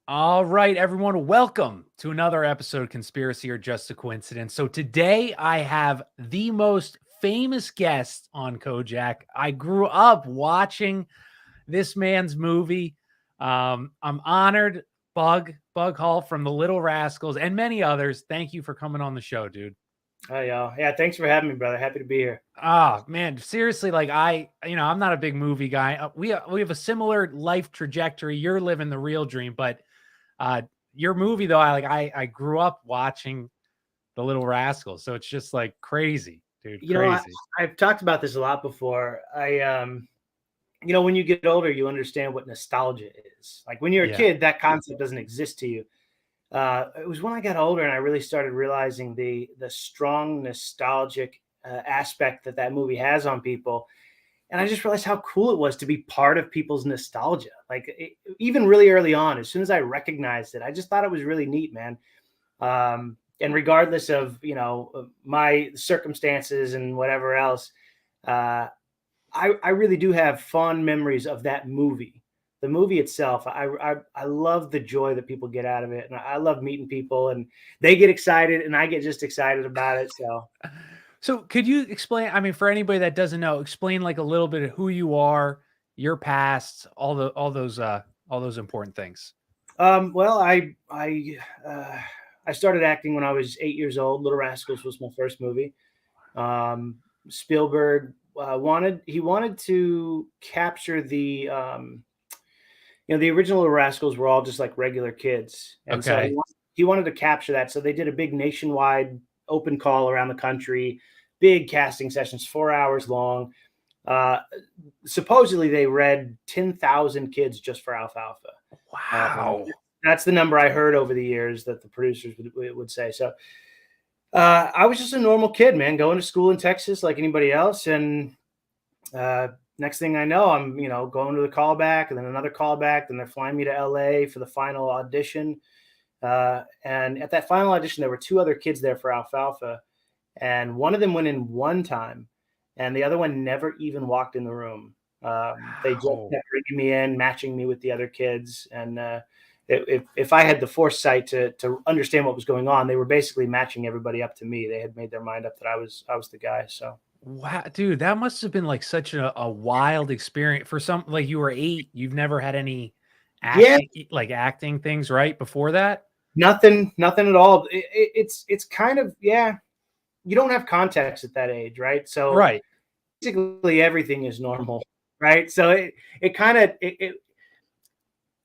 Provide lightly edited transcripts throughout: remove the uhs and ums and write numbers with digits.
All right, everyone, welcome to another episode of Conspiracy or Just a Coincidence. So today I have the most famous guest on COJAC. I grew up watching this man's movie. I'm honored, Bug Hall from the Little Rascals, and many others. Thank you for coming on the show, dude. Hi, y'all. Yeah, thanks for having me, brother. Happy to be here. Ah, man, seriously, like I'm not a big movie guy. We have a similar life trajectory. You're living the real dream, but your movie though, I grew up watching the Little Rascals, so it's just like crazy, dude, You know, I, crazy. I've talked about this a lot before. When you get older, you understand what nostalgia is. Like when you're a Yeah. kid, that concept doesn't exist to you. It was when I got older and I really started realizing the strong nostalgic aspect that movie has on people. And I just realized how cool it was to be part of people's nostalgia. Even really early on, as soon as I recognized it, I just thought it was really neat, man. And regardless of my circumstances and whatever else, uh, I really do have fond memories of that movie. The movie itself, I love the joy that people get out of it, and I love meeting people, and they get excited, and I get just excited about it. So could you explain, I mean, for anybody that doesn't know, explain like a little bit of who you are, your past, all those important things. Well, I started acting when I was 8 years old. Little Rascals was my first movie. Spielberg wanted to capture the original Rascals were all just like regular kids, and so Okay. he wanted to capture that. So they did a big nationwide open call around the country, big casting sessions, 4 hours long. Uh, Supposedly they read 10,000 kids just for Alfalfa. Wow. That's the number I heard over the years that the producers would say. So I was just a normal kid, man, going to school in Texas like anybody else, and next thing I know, I'm going to the callback, and then another callback. Then they're flying me to LA for the final audition. And at that final audition, there were two other kids there for Alfalfa, and one of them went in one time, and the other one never even walked in the room. They just Wow. kept bringing me in, matching me with the other kids, and if I had the foresight to understand what was going on, they were basically matching everybody up to me. They had made their mind up that I was the guy. So. Wow, dude, that must have been like such a wild experience for some, like you were 8, you've never had any Yeah, acting things, right, before that? nothing at all. It's kind of, yeah. You don't have context at that age, right? So Right. basically everything is normal, right? So it kind of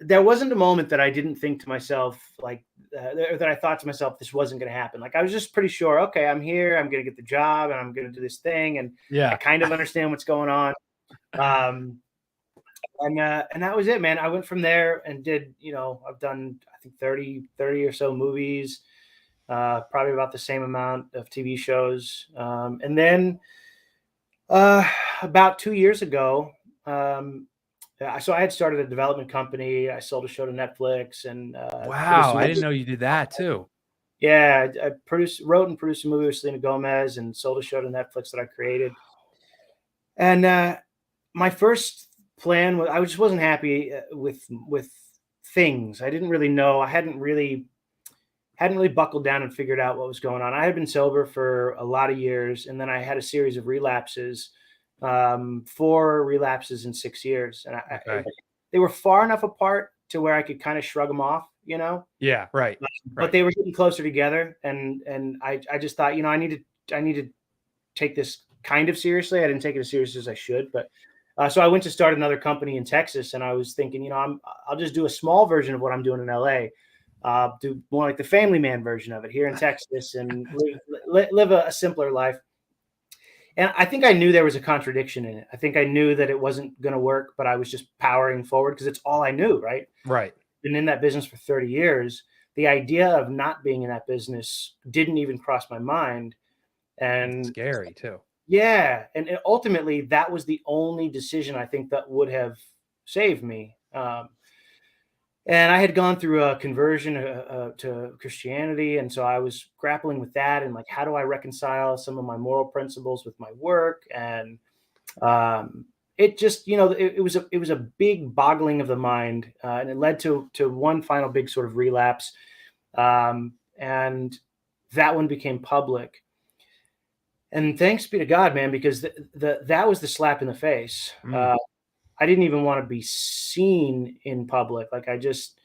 there wasn't a moment that I didn't think to myself that I thought to myself this wasn't going to happen. Like I was just pretty sure, okay, I'm here, I'm going to get the job, and I'm going to do this thing, and I Yeah. kind of understand what's going on. Um, and that was it, man. I went from there and did, I've done I think 30 or so movies, probably about the same amount of TV shows. And then about 2 years ago, so I had started a development company. I sold a show to Netflix and produced Wow, a I movie. didn't know you did that too. Yeah, I wrote and produced a movie with Selena Gomez and sold a show to Netflix that I created. And my first plan was I just wasn't happy with things. I didn't really know. I hadn't really buckled down and figured out what was going on. I had been sober for a lot of years, and then I had a series of relapses, 4 relapses in 6 years, and Okay. they were far enough apart to where I could kind of shrug them off, Yeah, right. but Right. they were getting closer together, and I just thought, I need to take this kind of seriously. I didn't take it as serious as I should, but so I went to start another company in Texas, and I was thinking, I'll just do a small version of what I'm doing in LA. Do more like the family man version of it here in Texas, and live a simpler life. And I think I knew there was a contradiction in it. I think I knew that it wasn't going to work, but I was just powering forward because it's all I knew, right? Right. Been in that business for 30 years. The idea of not being in that business didn't even cross my mind. It's And scary too. yeah, and ultimately that was the only decision I think that would have saved me. And I had gone through a conversion to Christianity, and so I was grappling with that and like, how do I reconcile some of my moral principles with my work? And um, it just, it was a big boggling of the mind, and it led to one final big sort of relapse, and that one became public. And thanks be to God, man, because that was the slap in the face. I didn't even want to be seen in public. Like I just,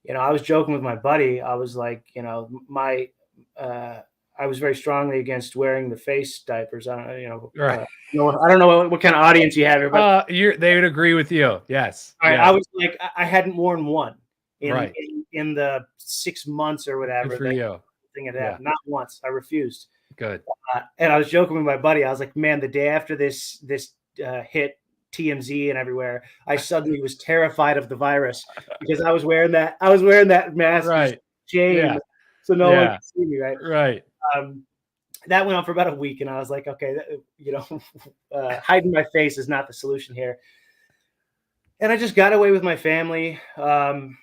I was joking with my buddy. I was like, I was very strongly against wearing the face diapers. I don't, Right. I don't know what kind of audience you have here, but they would agree with you. Yes. I was like, I hadn't worn one Right. in the 6 months or whatever. Good for you. Thing had happened. Not once. I refused. Good. And I was joking with my buddy. I was like, man, the day after this hit TMZ and everywhere, I suddenly was terrified of the virus because I was wearing that mask, right? Shame, so no one could see me, right? Right. That went on for about a week, and I was like, okay, hiding my face is not the solution here. And I just got away with my family, and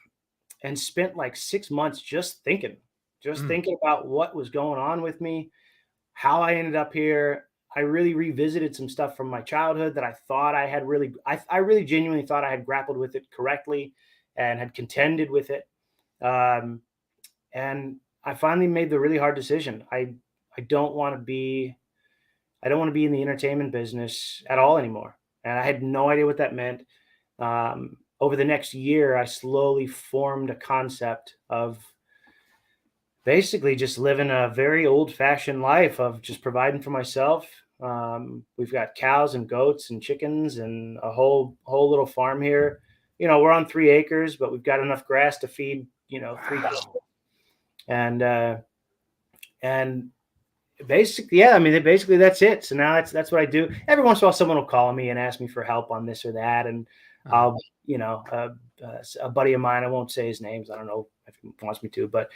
spent like 6 months just thinking about what was going on with me, how I ended up here. I really revisited some stuff from my childhood that I thought I had I really genuinely thought I had grappled with it correctly and had contended with it. And I finally made the really hard decision. I don't want to be in the entertainment business at all anymore. And I had no idea what that meant. Over the next year, I slowly formed a concept of basically just living a very old-fashioned life of just providing for myself. We've got cows and goats and chickens and a whole little farm here. We're on 3 acres, but we've got enough grass to feed, 3 people. And basically, basically that's it. So now that's what I do. Every once in a while, someone will call me and ask me for help on this or that. And I'll, a buddy of mine, I won't say his names. I don't know if he wants me to, but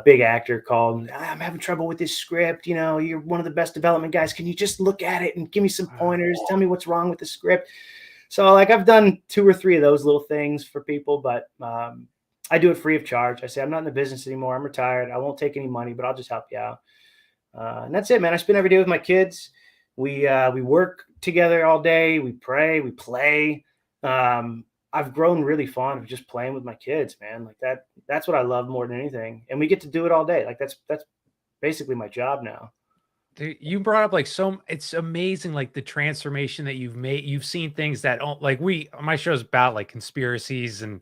big actor called, I'm having trouble with this script. You're one of the best development guys. Can you just look at it and give me some pointers? Tell me what's wrong with the script. So like I've done 2 or 3 of those little things for people, but I do it free of charge. I say, I'm not in the business anymore. I'm retired. I won't take any money, but I'll just help you out. And that's it, man. I spend every day with my kids. We work together all day. We pray, we play. I've grown really fond of just playing with my kids, man. Like that's what I love more than anything. And we get to do it all day. Like that's basically my job now. Dude, you brought up it's amazing, like the transformation that you've made. You've seen things that my show's about like conspiracies, and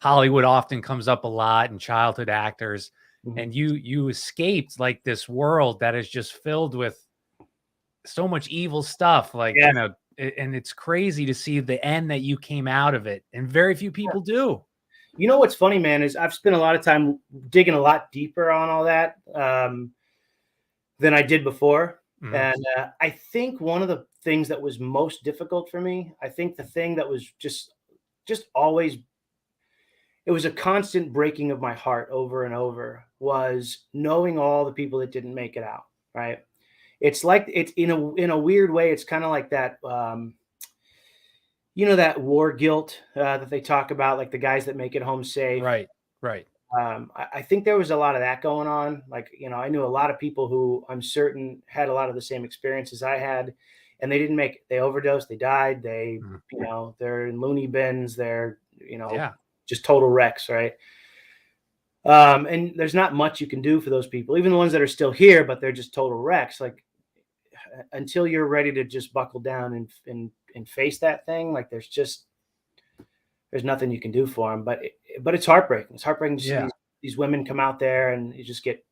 Hollywood often comes up a lot, and childhood actors. Mm-hmm. And you escaped like this world that is just filled with so much evil stuff. Like, and it's crazy to see the end that you came out of it. And very few people do. What's funny, man, is I've spent a lot of time digging a lot deeper on all that than I did before. Mm-hmm. And I think one of the things that was most difficult for me, I think the thing that was just always, it was a constant breaking of my heart over and over, was knowing all the people that didn't make it out. Right. It's like, it's in a weird way. It's kind of like that, that war guilt that they talk about, like the guys that make it home safe. Right. Right. I think there was a lot of that going on. Like, I knew a lot of people who I'm certain had a lot of the same experiences I had, and they didn't make it. They overdosed. They died. They, they're in loony bins. They're, just total wrecks. Right. And there's not much you can do for those people, even the ones that are still here, but they're just total wrecks. Like, until you're ready to just buckle down and face that thing, like there's nothing you can do for them. But it's heartbreaking. It's heartbreaking to see these women come out there and you just get,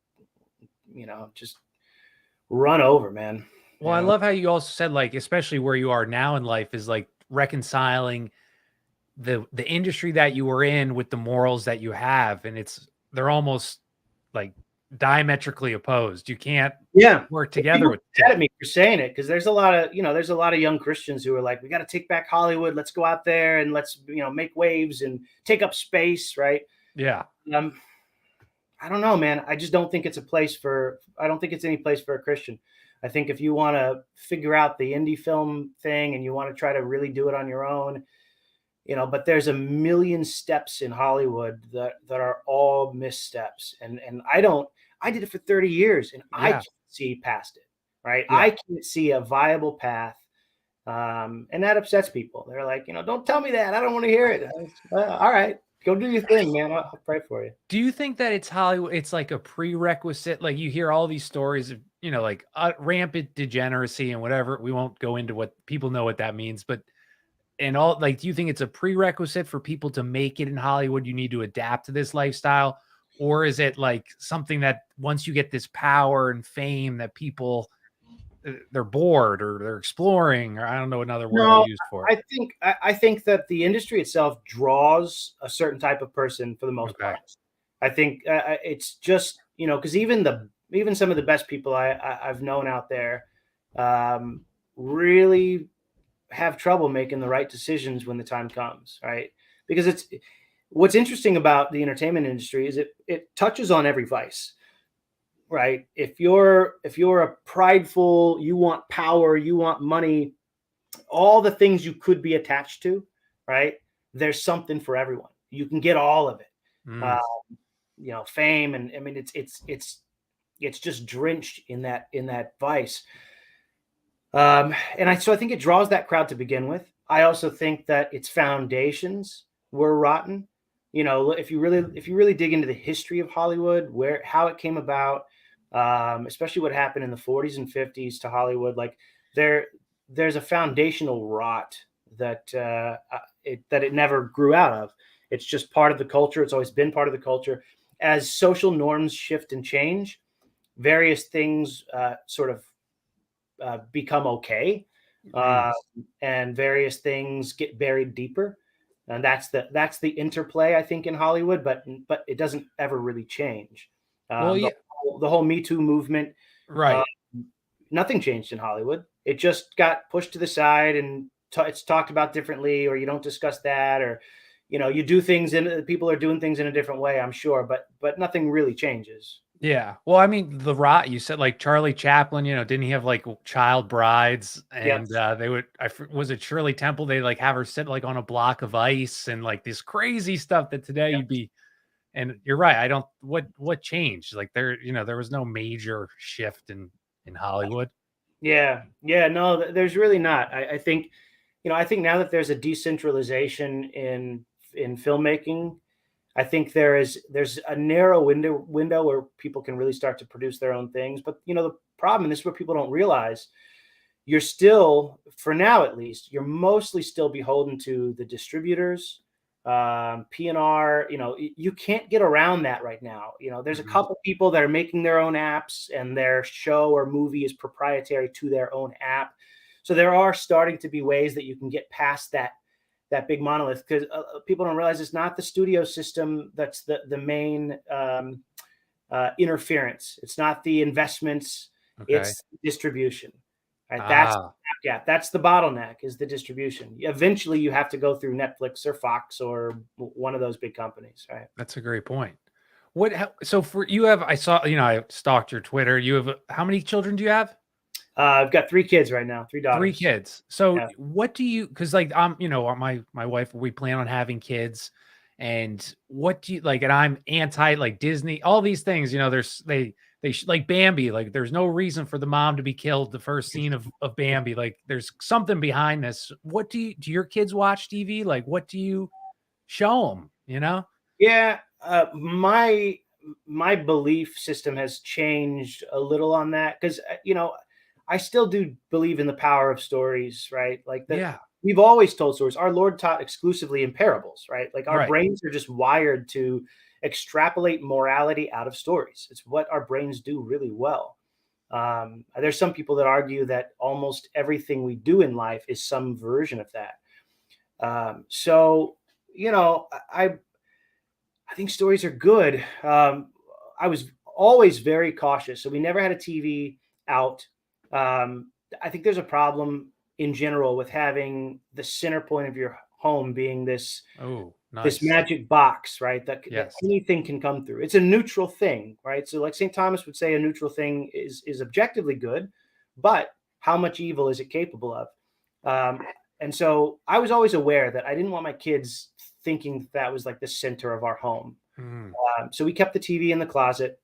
just run over, man. Well, I love how you also said, like, especially where you are now in life is like reconciling the industry that you were in with the morals that you have. And they're almost like diametrically opposed. You can't work together with mad at me for saying it, because there's a lot of young Christians who are like, we got to take back Hollywood. Let's go out there and let's make waves and take up space, right? Yeah. I don't know, man. I just don't think it's I don't think it's any place for a Christian. I think if you want to figure out the indie film thing and you want to try to really do it on your own, but there's a million steps in Hollywood that are all missteps. And I did it for 30 years and I can't see past it, right? Yeah. I can't see a viable path And that upsets people. They're like, don't tell me that. I don't want to hear it. All right, go do your thing, man. I'll pray for you. Do you think that it's Hollywood? It's like a prerequisite. Like you hear all these stories of, like rampant degeneracy and whatever. We won't go into what people know what that means, but and all like, do you think it's a prerequisite for people to make it in Hollywood? You need to adapt to this lifestyle, or is it like something that once you get this power and fame that people they're bored or they're exploring, or I don't know another word No, to use for it. I think that the industry itself draws a certain type of person for the most Okay. part. I think it's just because even some of the best people I've known out there really have trouble making the right decisions when the time comes, right? Because it's what's interesting about the entertainment industry is it touches on every vice, right? If you're a prideful, you want power, you want money, all the things you could be attached to, right? There's something for everyone. You can get all of it. Mm. Fame, and I mean it's just drenched in that vice. So I think it draws that crowd to begin with. I also think that its foundations were rotten. If you really dig into the history of Hollywood, how it came about, especially what happened in the 40s and 50s to Hollywood, like there's a foundational rot that it never grew out of. It's just part of the culture. It's always been part of the culture. As social norms shift and change, various things sort of become okay, and various things get buried deeper, and that's the interplay, I think, in Hollywood. But it doesn't ever really change. Well, yeah, The whole Me Too movement, right. nothing changed in Hollywood. It just got pushed to the side, and it's talked about differently, or you don't discuss that, or you do things and people are doing things in a different way, I'm sure, but nothing really changes. Yeah. Well, I mean, the rot you said, like Charlie Chaplin, didn't he have like child brides and Yes. they would, was it Shirley Temple? They like have her sit like on a block of ice and like this crazy stuff that today Yep. you'd be, and you're right. I don't, what changed? Like there was no major shift in Hollywood. Yeah. No, there's really not. I think, I think now that there's a decentralization in filmmaking, I think there's a narrow window where people can really start to produce their own things. But the problem, and this is what people don't realize, you're still, for now at least, you're mostly still beholden to the distributors, P&R. You can't get around that right now. There's a Mhm. couple people that are making their own apps, and their show or movie is proprietary to their own app. So there are starting to be ways that you can get past that big monolith, because people don't realize it's not the studio system that's the main interference. It's not the investments, Okay. it's distribution. Right? That's Ah, that's the bottleneck, is the distribution. Eventually, you have to go through Netflix or Fox or one of those big companies, right? that's a great point. So for you I saw, I stalked your Twitter. You have, how many children do you have? I've got 3 kids right now, 3 3 daughters. kids. So Yeah. what do you, because like I'm, my wife, we plan on having kids. And what do you like? And I'm anti like Disney, all these things, there's like Bambi, like there's no reason for the mom to be killed the first scene of Bambi. Like there's something behind this. What do your kids watch TV? Like what do you show them, Yeah, my belief system has changed a little on that, because I still do believe in the power of stories, right? Like that, Yeah. we've always told stories. Our Lord taught exclusively in parables, right? Like our Right. brains are just wired to extrapolate morality out of stories. It's what our brains do really well. There's some people that argue that almost everything we do in life is some version of that. So I think stories are good. I was always very cautious, so we never had a TV out. I think there's a problem in general with having the center point of your home being Oh, this nice. magic box, right? That Yes. anything can come through. It's a neutral thing, right? So, like St. Thomas would say, a neutral thing is objectively good, but how much evil is it capable of? And so, I was always aware that I didn't want my kids thinking that was like the center of our home. Mm. So we kept the TV in the closet,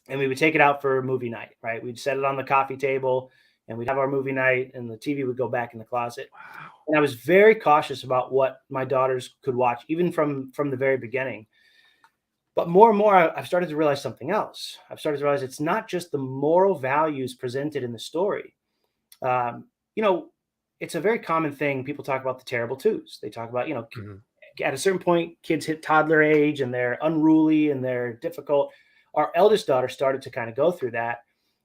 and we would take it out for movie night, right? We'd set it on the coffee table. and we'd have our movie night, and the TV would go back in the closet. Wow. And I was very cautious about what my daughters could watch, even from the very beginning. But more and more, I've started to realize something else. I've started to realize it's not just the moral values presented in the story. You know, it's a very common thing. People talk about the terrible twos. They talk about, at a certain point, kids hit toddler age and they're unruly and they're difficult. Our eldest daughter started to kind of go through that.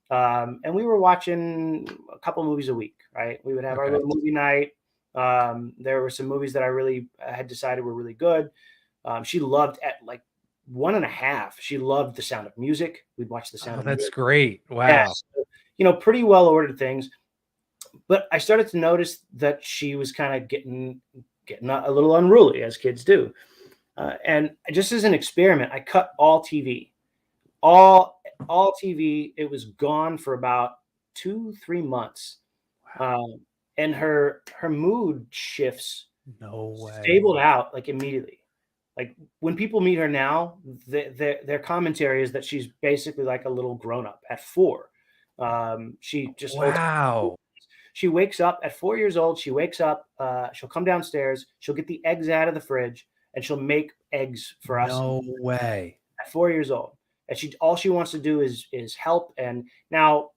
And we were watching a couple movies a week, right? We would have our little movie night. There were some movies that I really had decided were really good. She loved at like 1.5. She loved The Sound of Music. We'd watch The Sound of Music. That's great. Wow. Yes. Pretty well ordered things. But I started to notice that she was kind of getting a little unruly, as kids do. And just as an experiment, I cut all TV. All TV. It was gone for about 2-3 months. Wow. And her mood shifts stabled out like immediately. Like when people meet her now, their commentary is that she's basically like a little grown up at 4. She just she wakes up at 4 years old. She wakes up. She'll come downstairs. She'll get the eggs out of the fridge and she'll make eggs for us. No way. At 4 years old, and all she wants to do is help. And now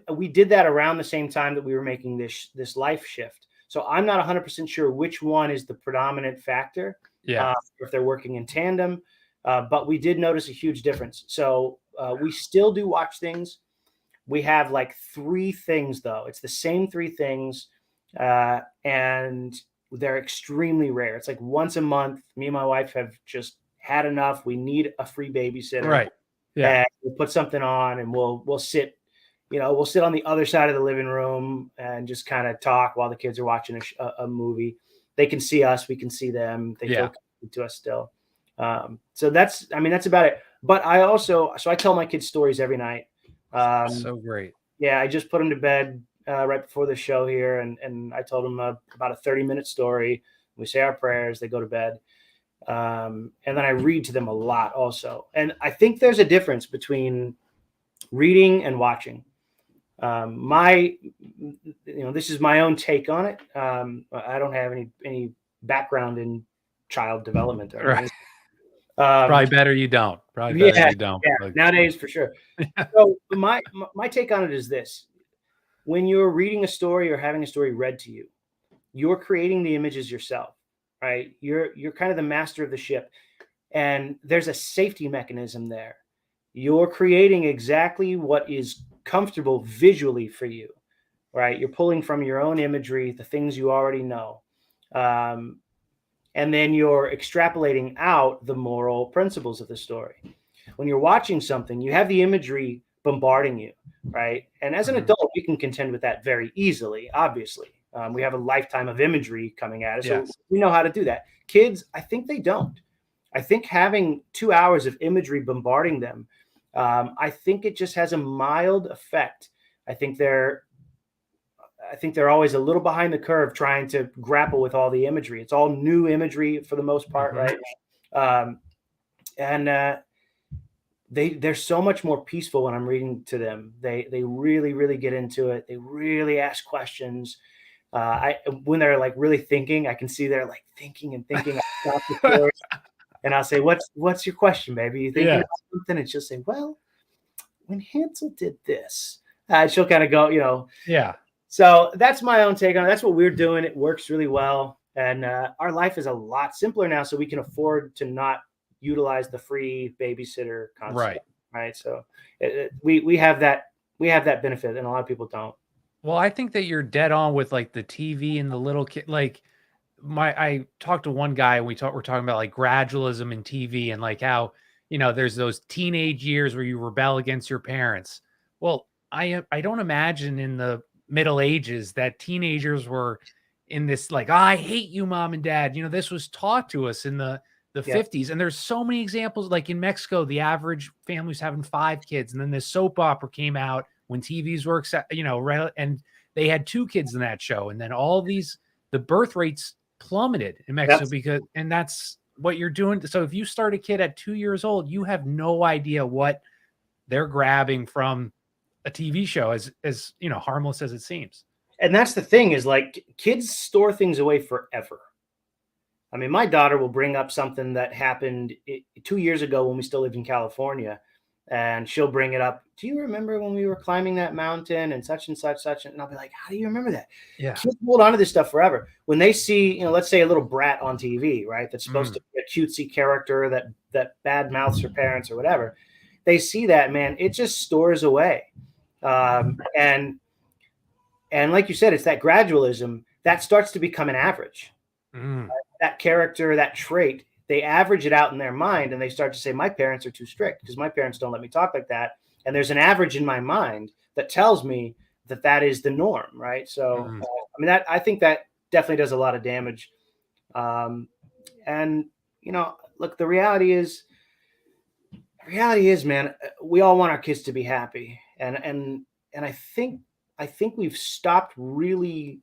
we did that around the same time that we were making this life shift. So I'm not 100% sure which one is the predominant factor. Yeah. If they're working in tandem, but we did notice a huge difference. So we still do watch things. We have like 3 things though. It's the same 3 things, and they're extremely rare. It's like once a month. Me and my wife have just had enough. We need a free babysitter. Right. Yeah. And we'll put something on, and we'll sit. We'll sit on the other side of the living room and just kind of talk while the kids are watching a movie. They can see us. We can see them. They feel connected to us still. So that's about it. But I tell my kids stories every night. So great. Yeah. I just put them to bed right before the show here. And I told them about a 30-minute story. We say our prayers, they go to bed. And then I read to them a lot also. And I think there's a difference between reading and watching. This is my own take on it. I don't have any background in child development. Right. Probably better you don't. Yeah, nowadays for sure. So my take on it is this: when you're reading a story or having a story read to you, you're creating the images yourself, right? You're kind of the master of the ship, and there's a safety mechanism there. You're creating exactly what is comfortable visually for you, right? You're pulling from your own imagery, the things you already know. And then you're extrapolating out the moral principles of the story. When you're watching something, you have the imagery bombarding you, right? And as an adult, you can contend with that very easily, obviously. We have a lifetime of imagery coming at us, so we know how to do that. Kids, I think they don't. I think having 2 hours of imagery bombarding them, I think it just has a mild effect. I think they're always a little behind the curve trying to grapple with all the imagery. It's all new imagery for the most part, right? They're so much more peaceful when I'm reading to them. They really, really get into it. They really ask questions. When they're like really thinking, I can see they're like thinking and thinking. And I'll say, what's your question, baby? You thinking about something? And she'll say, well, when Hansel did this, she'll kind of go, Yeah. So that's my own take on it. That's what we're doing. It works really well. And our life is a lot simpler now, so we can afford to not utilize the free babysitter concept. Right. So we have that benefit, and a lot of people don't. Well, I think that you're dead on with like the TV and the little kid. Like I talked to one guy and we're talking about like gradualism in TV and like how, there's those teenage years where you rebel against your parents. Well, I don't imagine in the Middle Ages that teenagers were in this like, I hate you, mom and dad. This was taught to us in the 50s. And there's so many examples. Like in Mexico, the average family's having 5 kids. And then this soap opera came out when TVs were, and they had 2 kids in that show. And then the birth rates plummeted in Mexico and that's what you're doing. So if you start a kid at 2 years old, you have no idea what they're grabbing from a TV show, as you know, harmless as it seems. And that's the thing, is like kids store things away forever. I mean, my daughter will bring up something that happened 2 years ago when we still lived in California, and she'll bring it up. Do you remember when we were climbing that mountain and such and such, such? And I'll be like, how do you remember that? Yeah. Kids hold on to this stuff forever. When they see, you know, let's say a little brat on TV, right? That's supposed to be a cutesy character that bad mouths her parents or whatever. They see that, man, it just stores away. And like you said, it's that gradualism that starts to become an average. That character, that trait, they average it out in their mind, and they start to say, my parents are too strict because my parents don't let me talk like that. And there's an average in my mind that tells me that that is the norm, right? So, I mean, I think that definitely does a lot of damage. And, you know, look, the reality is, man, we all want our kids to be happy. And I think we've stopped really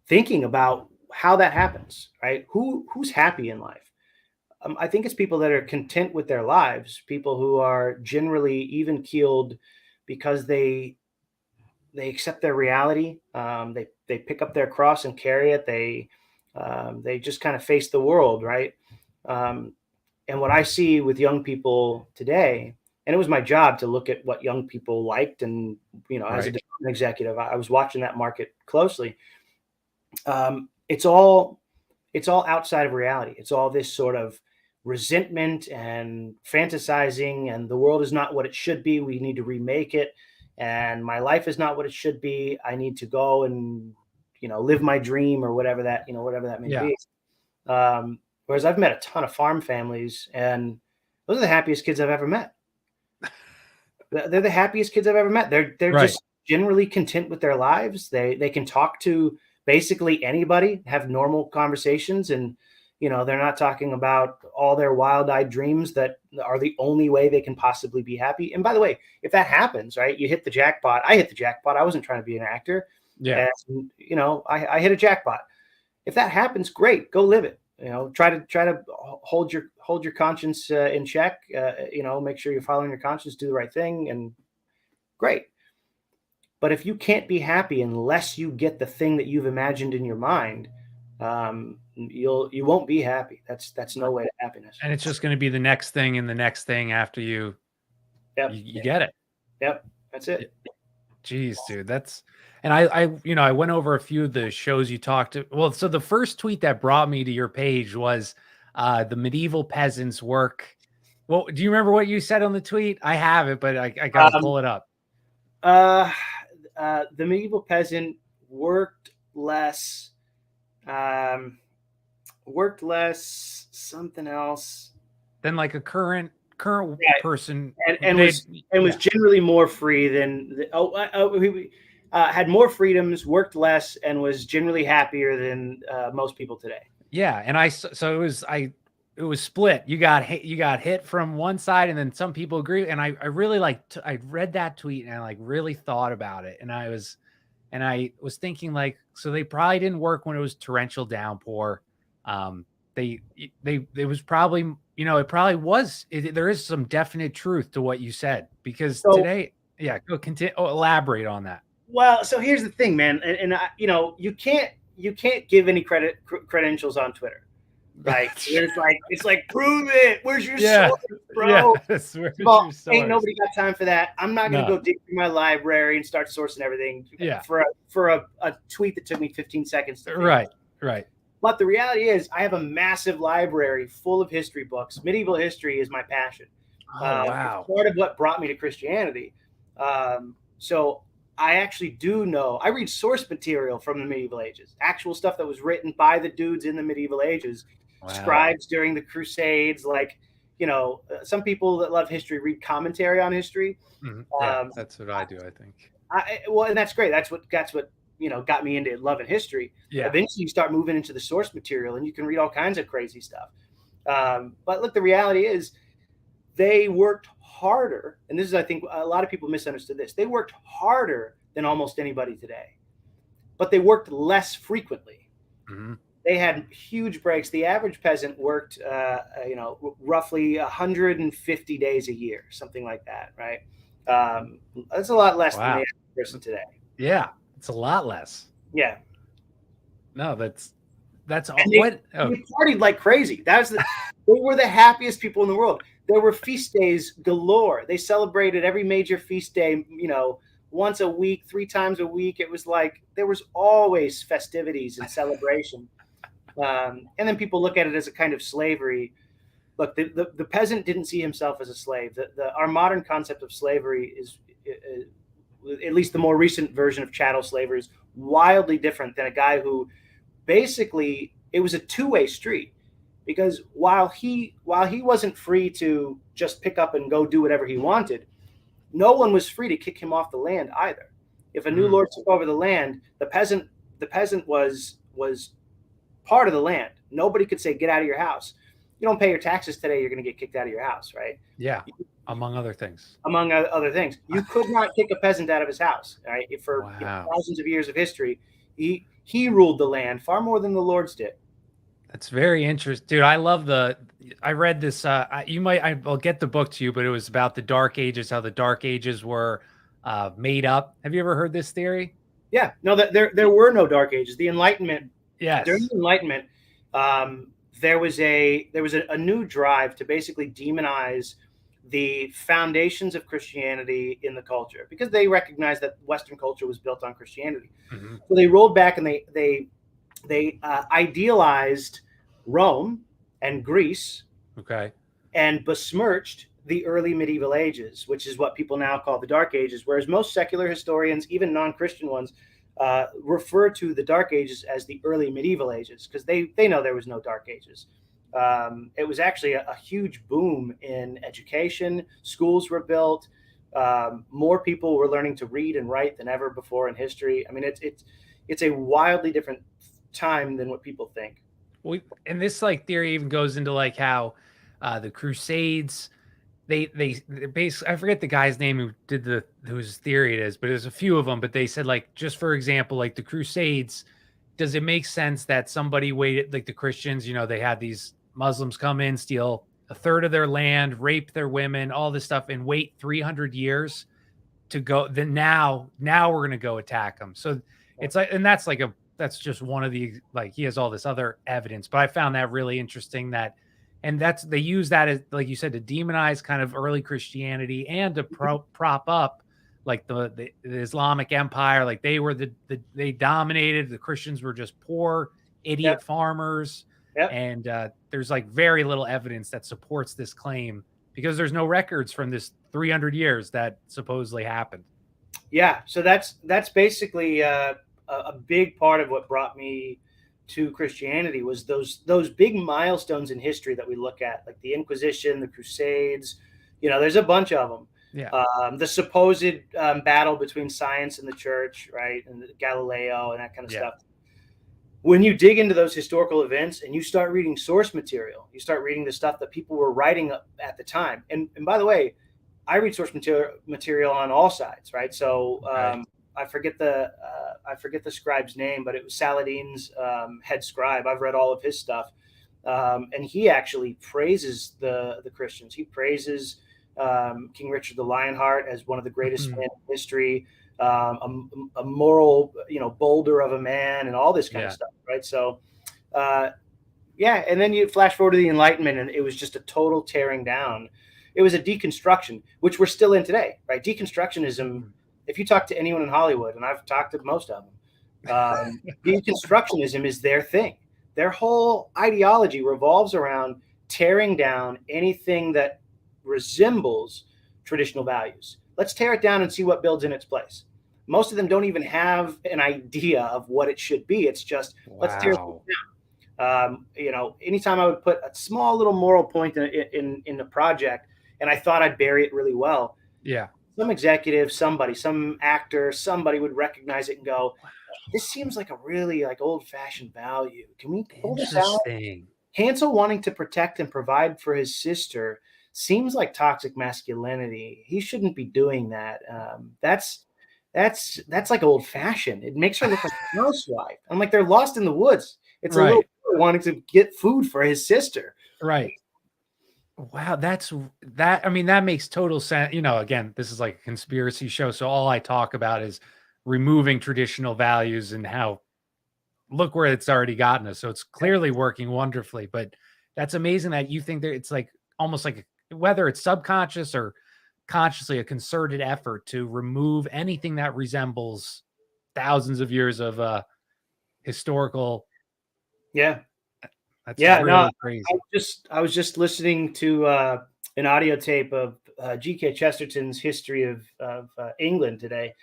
thinking about how that happens, right? Who's happy in life? I think it's people that are content with their lives, people who are generally even keeled because they accept their reality. They pick up their cross and carry it. They just kind of face the world, right? And what I see with young people today, and it was my job to look at what young people liked, and you know, as a development executive, I was watching that market closely. It's all outside of reality. It's all this sort of resentment and fantasizing, and the world is not what it should be. We need to remake it. And my life is not what it should be. I need to go and, you know, live my dream, or whatever that may be. Whereas I've met a ton of farm families, and those are the happiest kids I've ever met. They're the happiest kids I've ever met. They're just generally content with their lives. They can talk to basically anybody, have normal conversations, and you know, they're not talking about all their wild-eyed dreams that are the only way they can possibly be happy. And by the way, if that happens, right, you hit the jackpot. I hit the jackpot. I wasn't trying to be an actor. And, you know, I hit a jackpot. If that happens, great, go live it. You know, try to hold your conscience in check. You know, make sure you're following your conscience, do the right thing, and great. But if you can't be happy unless you get the thing that you've imagined in your mind, you won't be happy. That's no way to happiness. And it's just going to be the next thing and the next thing after you get it. Yep. That's it. Jeez, dude. That's, and I went over a few of the shows you talked to. Well, so the first tweet that brought me to your page was the medieval peasants work. Well, do you remember what you said on the tweet? I have it, but I got to pull it up. The medieval peasant worked less, something else than like a current person, and was generally more free than had more freedoms, worked less, and was generally happier than most people today. Yeah, and it was split. You got hit from one side, and then some people agree. And I really I read that tweet, and I like really thought about it. And I was thinking, like, so they probably didn't work when it was torrential downpour. It was probably, you know, it probably was. There is some definite truth to what you said, because today, go continue. Elaborate on that. Well, so here's the thing, man, and you know, you can't give any credentials on Twitter. Like it's like prove it. Where's your source, bro? Well, ain't nobody got time for that. I'm not gonna go dig through my library and start sourcing everything for a tweet that took me 15 seconds to Right. But the reality is, I have a massive library full of history books. Medieval history is my passion. Wow. It's part of what brought me to Christianity. So I actually do know. I read source material from the medieval ages, actual stuff that was written by the dudes in the medieval ages. Wow. Scribes during the Crusades, like, you know, some people that love history read commentary on history. Yeah, that's what I do, I think. Well, and that's great. That's what you know got me into loving history. Yeah. Eventually, you start moving into the source material, and you can read all kinds of crazy stuff. But look, the reality is, they worked harder, and this is, I think, a lot of people misunderstood this. They worked harder than almost anybody today, but they worked less frequently. Mm-hmm. They had huge breaks. The average peasant worked, you know, roughly 150 days a year, something like that, right? That's a lot less than the Wow. average person today. Yeah, it's a lot less. Yeah. No, that's And what. they Oh, partied like crazy. They were the happiest people in the world. There were feast days galore. They celebrated every major feast day, once a week, 3 times a week. It was like there was always festivities and celebration. And then people look at it as a kind of slavery. Look, the peasant didn't see himself as a slave. Our modern concept of slavery is, at least the more recent version of chattel slavery, is wildly different than a guy who basically it was a two-way street, because while he wasn't free to just pick up and go do whatever he wanted, no one was free to kick him off the land either. If a new lord took over the land, the peasant was part of the land. Nobody could say, get out of your house. You don't pay your taxes today, you're going to get kicked out of your house, right? yeah, among other things. Among other things, you could not kick a peasant out of his house, right? For thousands of years of history, he ruled the land far more than the lords did. That's very interesting, dude. I love I read this. I'll get the book to you, but it was about the Dark Ages, how the Dark Ages were made up. Have you ever heard this theory? Yeah, no, that there were no Dark Ages. The Enlightenment. Yes. During the Enlightenment, there was a new drive to basically demonize the foundations of Christianity in the culture, because they recognized that Western culture was built on Christianity. Mm-hmm. So they rolled back and they idealized Rome and Greece, okay, and besmirched the early medieval ages, which is what people now call the Dark Ages, whereas most secular historians, even non-Christian ones, refer to the Dark Ages as the early medieval ages, because they know there was no Dark Ages. It was actually a huge boom in education. Schools were built. More people were learning to read and write than ever before in history. I mean, it's a wildly different time than what people think. Well, and this theory even goes into how the Crusades, they basically, I forget the guy's name who did whose theory it is, but there's a few of them. But they said, just for example, the Crusades, does it make sense that somebody waited, the Christians, they had these Muslims come in, steal a third of their land, rape their women, all this stuff, and wait 300 years to go? Then now we're going to go attack them. So it's and that's just one of the, he has all this other evidence, but I found that really interesting they use that as, like you said, to demonize kind of early Christianity and to prop up the Islamic Empire. They dominated. The Christians were just poor idiot farmers. Yep. And there's very little evidence that supports this claim, because there's no records from this 300 years that supposedly happened. Yeah. So that's basically a big part of what brought me to Christianity, was those big milestones in history that we look at, like the Inquisition, the Crusades. There's a bunch of them. Yeah. The supposed battle between science and the church, right, and Galileo and that kind of stuff. When you dig into those historical events and you start reading source material, you start reading the stuff that people were writing at the time. And by the way, I read source material on all sides, right? So I forget the scribe's name, but it was Saladin's head scribe. I've read all of his stuff, and he actually praises the Christians. He praises King Richard the Lionheart as one of the greatest men in history, a moral, boulder of a man, and all this kind of stuff, right? So, and then you flash forward to the Enlightenment, and it was just a total tearing down. It was a deconstruction, which we're still in today, right? Deconstructionism. If you talk to anyone in Hollywood, and I've talked to most of them, deconstructionism is their thing. Their whole ideology revolves around tearing down anything that resembles traditional values. Let's tear it down and see what builds in its place. Most of them don't even have an idea of what it should be. It's just, let's tear it down. Anytime I would put a small little moral point in the project, and I thought I'd bury it really well. Yeah. Some executive, some actor, somebody would recognize it and go, this seems like a really old-fashioned value. Can we pull this out? Hansel wanting to protect and provide for his sister seems like toxic masculinity. He shouldn't be doing that. That's like old-fashioned. It makes her look like a housewife. I'm like, they're lost in the woods. It's a little boy wanting to get food for his sister. Right. Wow, that. I mean, that makes total sense. Again, this is like a conspiracy show, so all I talk about is removing traditional values and how look where it's already gotten us. So it's clearly working wonderfully. But that's amazing that you think that it's like almost like whether it's subconscious or consciously a concerted effort to remove anything that resembles thousands of years of historical. Yeah. That's Yeah, no, really crazy. I was just listening to an audio tape of G.K. Chesterton's history of England today,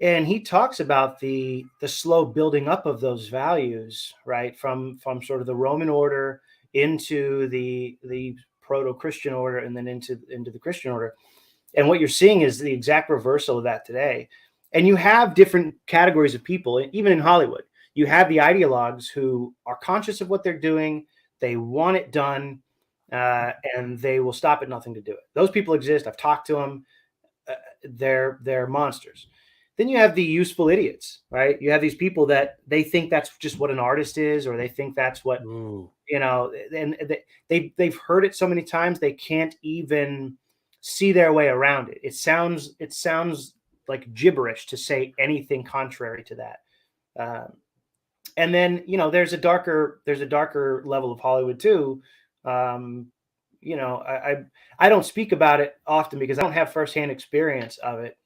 and he talks about the slow building up of those values, right, from sort of the Roman order into the proto-Christian order, and then into the Christian order. And what you're seeing is the exact reversal of that today. And you have different categories of people, even in Hollywood. You have the ideologues who are conscious of what they're doing, they want it done, and they will stop at nothing to do it. Those people exist. I've talked to them. They're monsters. Then you have the useful idiots, right? You have these people that they think that's just what an artist is, or they think that's what Ooh. and they've heard it so many times they can't even see their way around it. It sounds like gibberish to say anything contrary to that. And then there's a darker level of Hollywood too. I don't speak about it often because I don't have firsthand experience of it.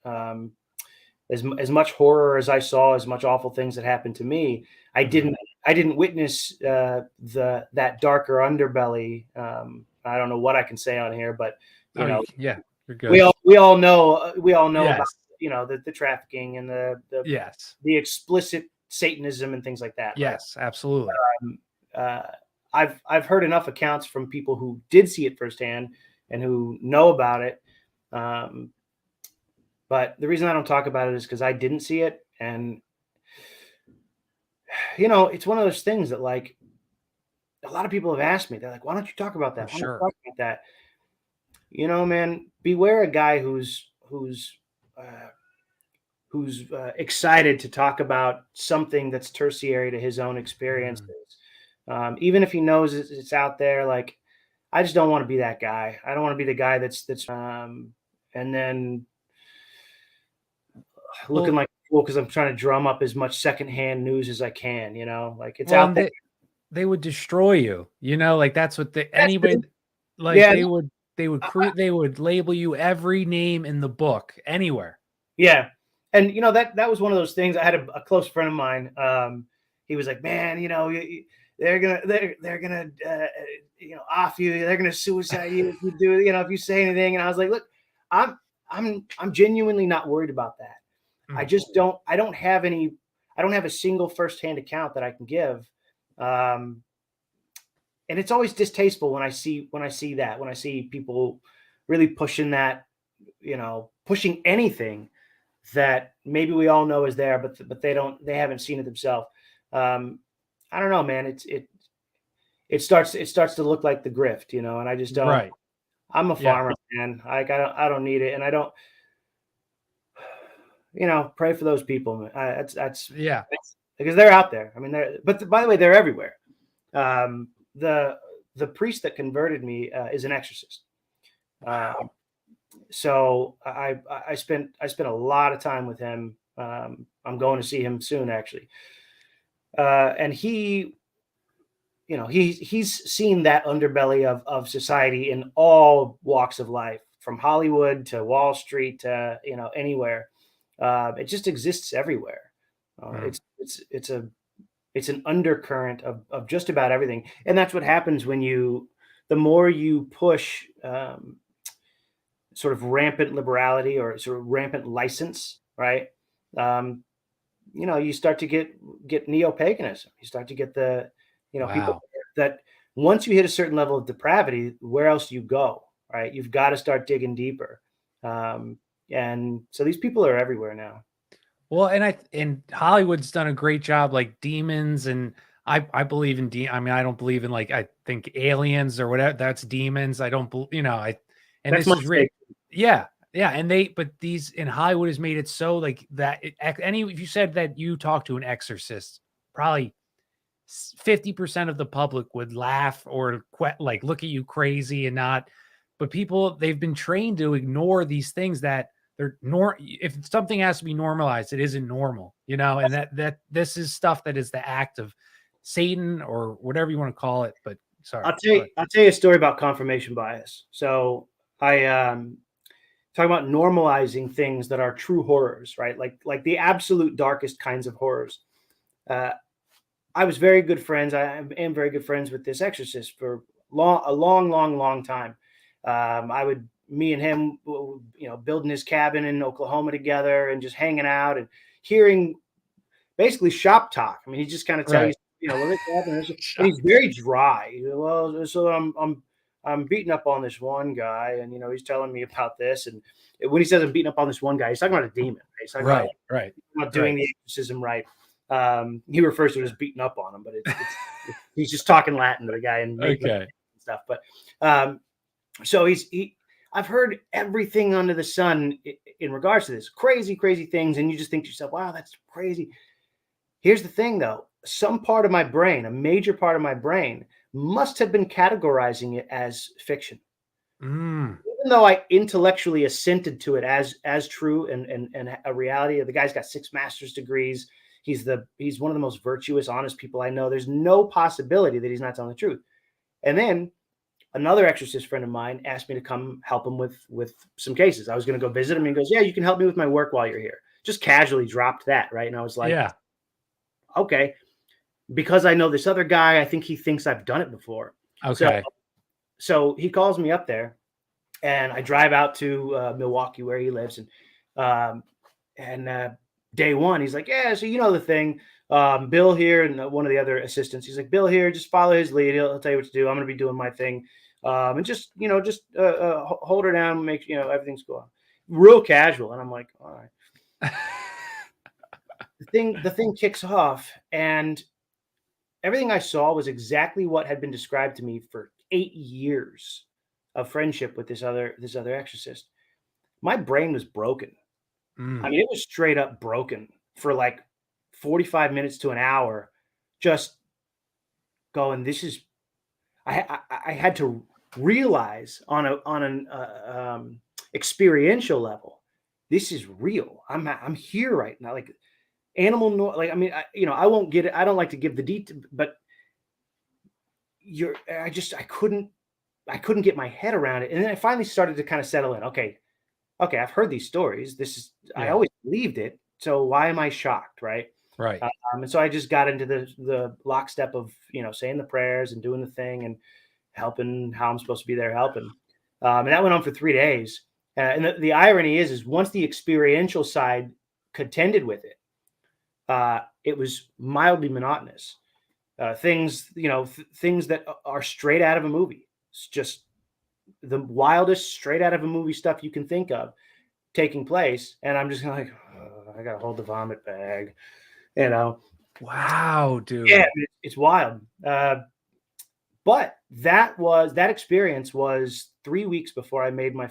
As much horror as I saw, as much awful things that happened to me, I didn't witness that darker underbelly. I don't know what I can say on here, but yeah, you're good. we all know Yes. about the trafficking and Yes. the explicit Satanism and things like that. Yes, right? Absolutely. I've heard enough accounts from people who did see it firsthand and who know about it. But the reason I don't talk about it is because I didn't see it. And, it's one of those things that, like, a lot of people have asked me. They're like, why don't you talk about that? Why don't you talk about that? Man, beware a guy who's excited to talk about something that's tertiary to his own experiences. Even if he knows it's out there, like, I just don't want to be that guy. I don't want to be the guy that's and then looking like a fool because I'm trying to drum up as much secondhand news as I can, like it's out there. They would destroy you, like that's what anybody, like Yeah. they would label you every name in the book anywhere. Yeah. And that was one of those things. I had a close friend of mine. He was like, man, they're gonna off you. They're gonna suicide you if you do, if you say anything. And I was like, look, I'm genuinely not worried about that. I just don't have a single firsthand account that I can give. And it's always distasteful when I see people really pushing that, pushing anything that maybe we all know is there, but they haven't seen it themselves. I don't know, man. It starts to look like the grift, and I just don't. Right. I'm a farmer, man. I don't need it, and I don't. Pray for those people. That's because they're out there. I mean, but by the way, they're everywhere. The priest that converted me is an exorcist. So I spent a lot of time with him. I'm going to see him soon, actually. And he's seen that underbelly of society in all walks of life, from Hollywood to Wall Street to anywhere. It just exists everywhere. It's an undercurrent of just about everything, and that's what happens when the more you push sort of rampant liberality or sort of rampant license, right? You start to get neo-paganism. You start to get the people that once you hit a certain level of depravity, where else do you go, right? You've got to start digging deeper. And so these people are everywhere now. Well, and Hollywood's done a great job, like demons, and I believe in I mean, I don't believe in, like, I think aliens or whatever. That's demons. I don't believe, and That's this is real. Yeah. And but these in Hollywood has made it so like that. If you said that you talked to an exorcist, probably 50% of the public would laugh or like look at you crazy and not. But people, they've been trained to ignore these things that if something has to be normalized, it isn't normal, and that this is stuff that is the act of Satan or whatever you want to call it. But sorry, I'll tell you a story about confirmation bias. So I talk about normalizing things that are true horrors, right? Like the absolute darkest kinds of horrors. I was very good friends. I am very good friends with this exorcist for a long time. Me and him, building his cabin in Oklahoma together and just hanging out and hearing basically shop talk. I mean, he just kind of tell you, well, this happened. And he's very dry. Well, so I'm beating up on this one guy, and he's telling me about this. And when he says I'm beating up on this one guy, he's talking about a demon. Right? He's talking about not doing the exorcism right. He refers to it as beating up on him, but he's just talking Latin to the guy and stuff. But so I've heard everything under the sun in regards to this crazy things, and you just think to yourself, "Wow, that's crazy." Here's the thing, though: some part of my brain, a major part of my brain, must have been categorizing it as fiction, even though I intellectually assented to it as true and a reality. The guy's got 6 master's degrees. He's one of the most virtuous, honest people I know. There's no possibility that he's not telling the truth. And then another exorcist friend of mine asked me to come help him with some cases. I was going to go visit him. And he goes, "Yeah, you can help me with my work while you're here." Just casually dropped that, right? And I was like, "Yeah, okay." Because I know this other guy, I think he thinks I've done it before. Okay. So he calls me up there, and I drive out to Milwaukee where he lives. And day one, he's like, "Yeah, so the thing, Bill here," and one of the other assistants. He's like, "Bill here, just follow his lead. He'll tell you what to do. I'm going to be doing my thing, and just hold her down, make everything's cool." Real casual, and I'm like, "All right." The thing kicks off, and everything I saw was exactly what had been described to me for 8 years of friendship with this other exorcist. My brain was broken. I mean, it was straight up broken for like 45 minutes to an hour, just going, this is, I had to realize on an experiential level, this is real. I'm here right now. Like I mean, I won't get it. I don't like to give the detail, but I couldn't get my head around it. And then I finally started to kind of settle in. Okay, I've heard these stories. I always believed it. So why am I shocked? Right. Right. And so I just got into the lockstep of, saying the prayers and doing the thing and helping how I'm supposed to be there helping. And that went on for 3 days. And the irony is once the experiential side contended with it, it was mildly monotonous. Things that are straight out of a movie. It's just the wildest straight out of a movie stuff you can think of taking place. And I'm just like, I got to hold the vomit bag, Wow, dude. Yeah, it's wild. But that experience was 3 weeks before I made my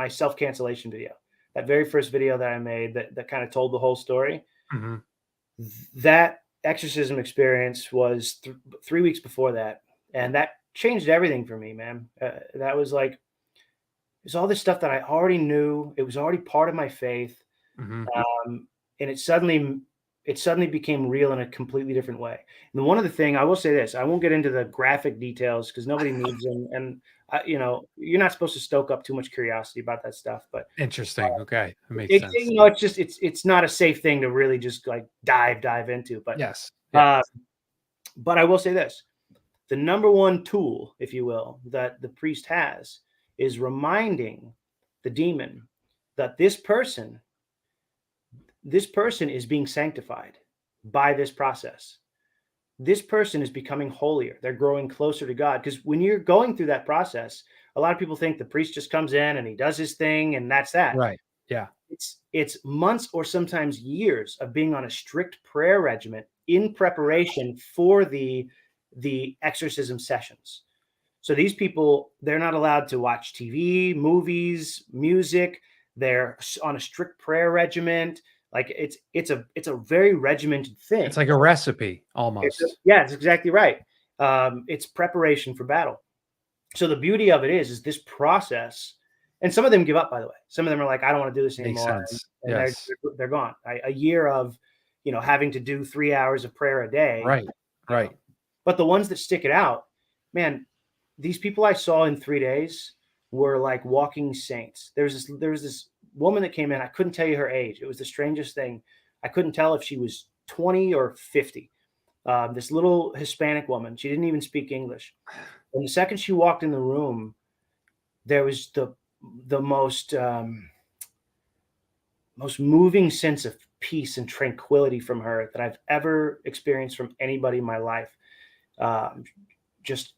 self-cancellation video. That very first video that I made that kind of told the whole story. Mm-hmm. That exorcism experience was 3 weeks before that. And that changed everything for me, man. That was like, it's all this stuff that I already knew. It was already part of my faith. Mm-hmm. And it suddenly became real in a completely different way. And one of the things I will say this, I won't get into the graphic details because nobody needs them. And you're not supposed to stoke up too much curiosity about that stuff, but interesting. Okay. That makes sense. It's not a safe thing to really just like dive into, but yes. But I will say this, the number one tool, if you will, that the priest has is reminding the demon that this person is being sanctified by this process. This person is becoming holier. They're growing closer to God. Because when you're going through that process, a lot of people think the priest just comes in and he does his thing and that's that. Right. Yeah. It's months or sometimes years of being on a strict prayer regimen in preparation for the exorcism sessions. So these people, they're not allowed to watch TV, movies, music. They're on a strict prayer regimen. Like it's a very regimented thing. It's like a recipe almost. Yeah, it's exactly right. It's preparation for battle. So the beauty of it is this process, and some of them give up, by the way. Some of them are like, I don't want to do this Makes anymore. sense. And Yes. they're gone. A year of, having to do 3 hours of prayer a day. Right. Right. But the ones that stick it out, man, these people I saw in 3 days were like walking saints. There was this woman that came in. I couldn't tell you her age. It was the strangest thing. I couldn't tell if she was 20 or 50. This little Hispanic woman. She didn't even speak English. And the second she walked in the room, there was the most moving sense of peace and tranquility from her that I've ever experienced from anybody in my life. Just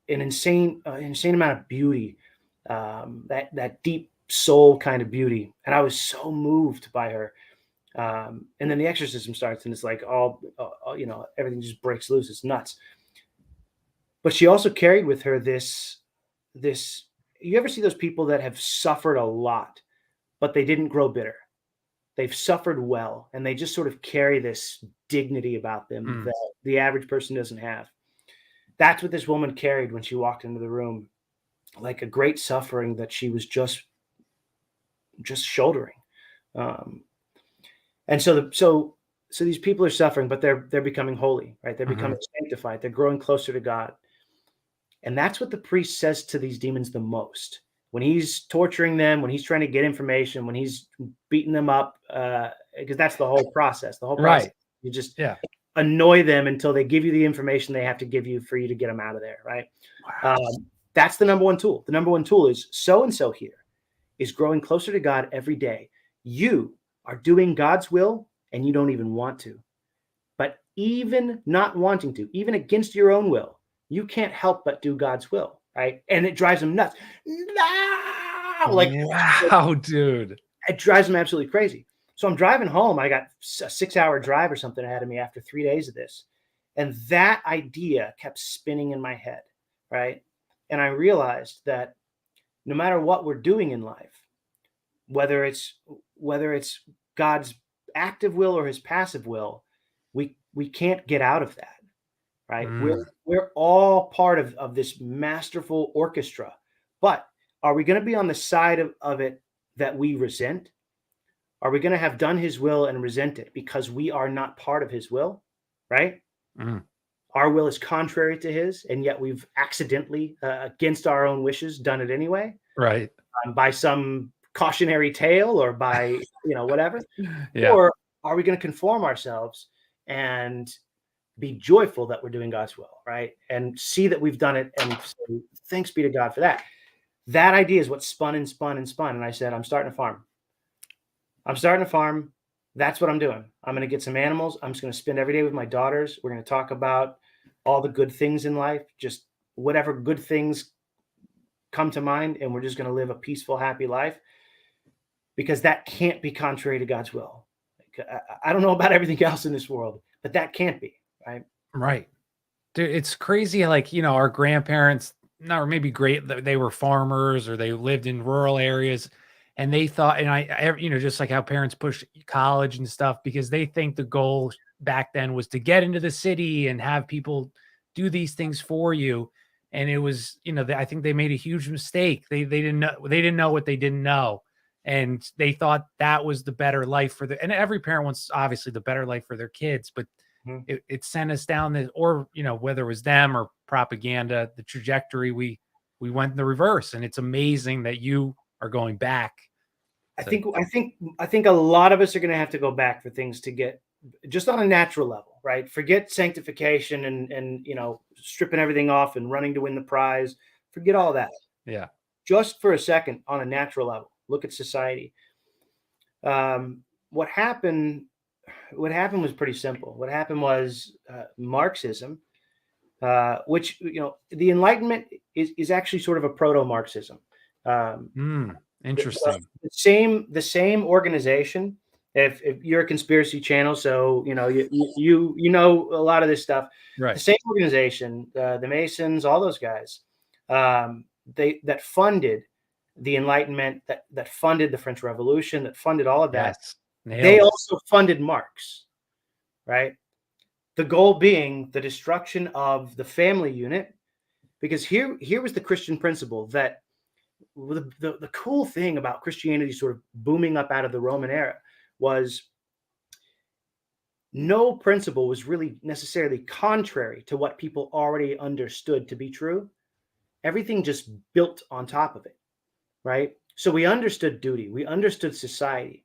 an insane amount of beauty, that deep soul kind of beauty, and I was so moved by her. And then the exorcism starts, and it's like all everything just breaks loose. It's nuts. But she also carried with her this. You ever see those people that have suffered a lot, but they didn't grow bitter? They've suffered well, and they just sort of carry this dignity about them that the average person doesn't have. That's what this woman carried when she walked into the room, like a great suffering that she was just shouldering. And so these people are suffering, but they're becoming holy, right? They're becoming sanctified. They're growing closer to God. And that's what the priest says to these demons the most. When he's torturing them, when he's trying to get information, when he's beating them up, because that's the whole process. The whole process, you just annoy them until they give you the information they have to give you for you to get them out of there, right? Wow. That's the number one tool. The number one tool is so-and-so here is growing closer to God every day. You are doing God's will, and you don't even want to. But even not wanting to, even against your own will, you can't help but do God's will, right? And it drives them nuts. No! Like, wow, dude. It drives them absolutely crazy. So I'm driving home. I got a 6-hour drive or something ahead of me after 3 days of this. And that idea kept spinning in my head, right? And I realized that no matter what we're doing in life, whether it's God's active will or his passive will, we can't get out of that. Right. We're all part of this masterful orchestra. But are we going to be on the side of it that we resent? Are we going to have done his will and resent it because we are not part of his will? Right. Our will is contrary to his, and yet we've accidentally, against our own wishes, done it anyway. Right. By some cautionary tale or by, whatever. Yeah. Or are we going to conform ourselves and be joyful that we're doing God's will, right? And see that we've done it and say, thanks be to God for that. That idea is what spun and spun and spun. And I said, I'm starting a farm. That's what I'm doing. I'm going to get some animals. I'm just going to spend every day with my daughters. We're going to talk about all the good things in life, just whatever good things come to mind. And we're just going to live a peaceful, happy life, because that can't be contrary to God's will. I don't know about everything else in this world, but that can't be. Right. Dude, it's crazy. Like, our grandparents, or maybe they were farmers or they lived in rural areas, and they thought, and just like how parents push college and stuff, because they think the goal back then was to get into the city and have people do these things for you. And it was, I think they made a huge mistake. They didn't know what they didn't know. And they thought that was the better life and every parent wants obviously the better life for their kids, but it sent us down whether it was them or propaganda, the trajectory, we went in the reverse. And it's amazing that you are going back. I think a lot of us are going to have to go back for things to get just on a natural level, right? Forget sanctification and stripping everything off and running to win the prize. Forget all that. Yeah. Just for a second on a natural level, look at society. What happened was pretty simple. What happened was Marxism, which, the Enlightenment is actually sort of a proto-Marxism. Interesting. The same organization. If you're a conspiracy channel, so you know a lot of this stuff. Right. The same organization, the Masons, all those guys, that funded the Enlightenment, that funded the French Revolution, that funded all of that. Yes. They also funded Marx, right? The goal being the destruction of the family unit, because here was the Christian principle that the cool thing about Christianity sort of booming up out of the Roman era was no principle was really necessarily contrary to what people already understood to be true. Everything just built on top of it, right? So we understood duty, we understood society.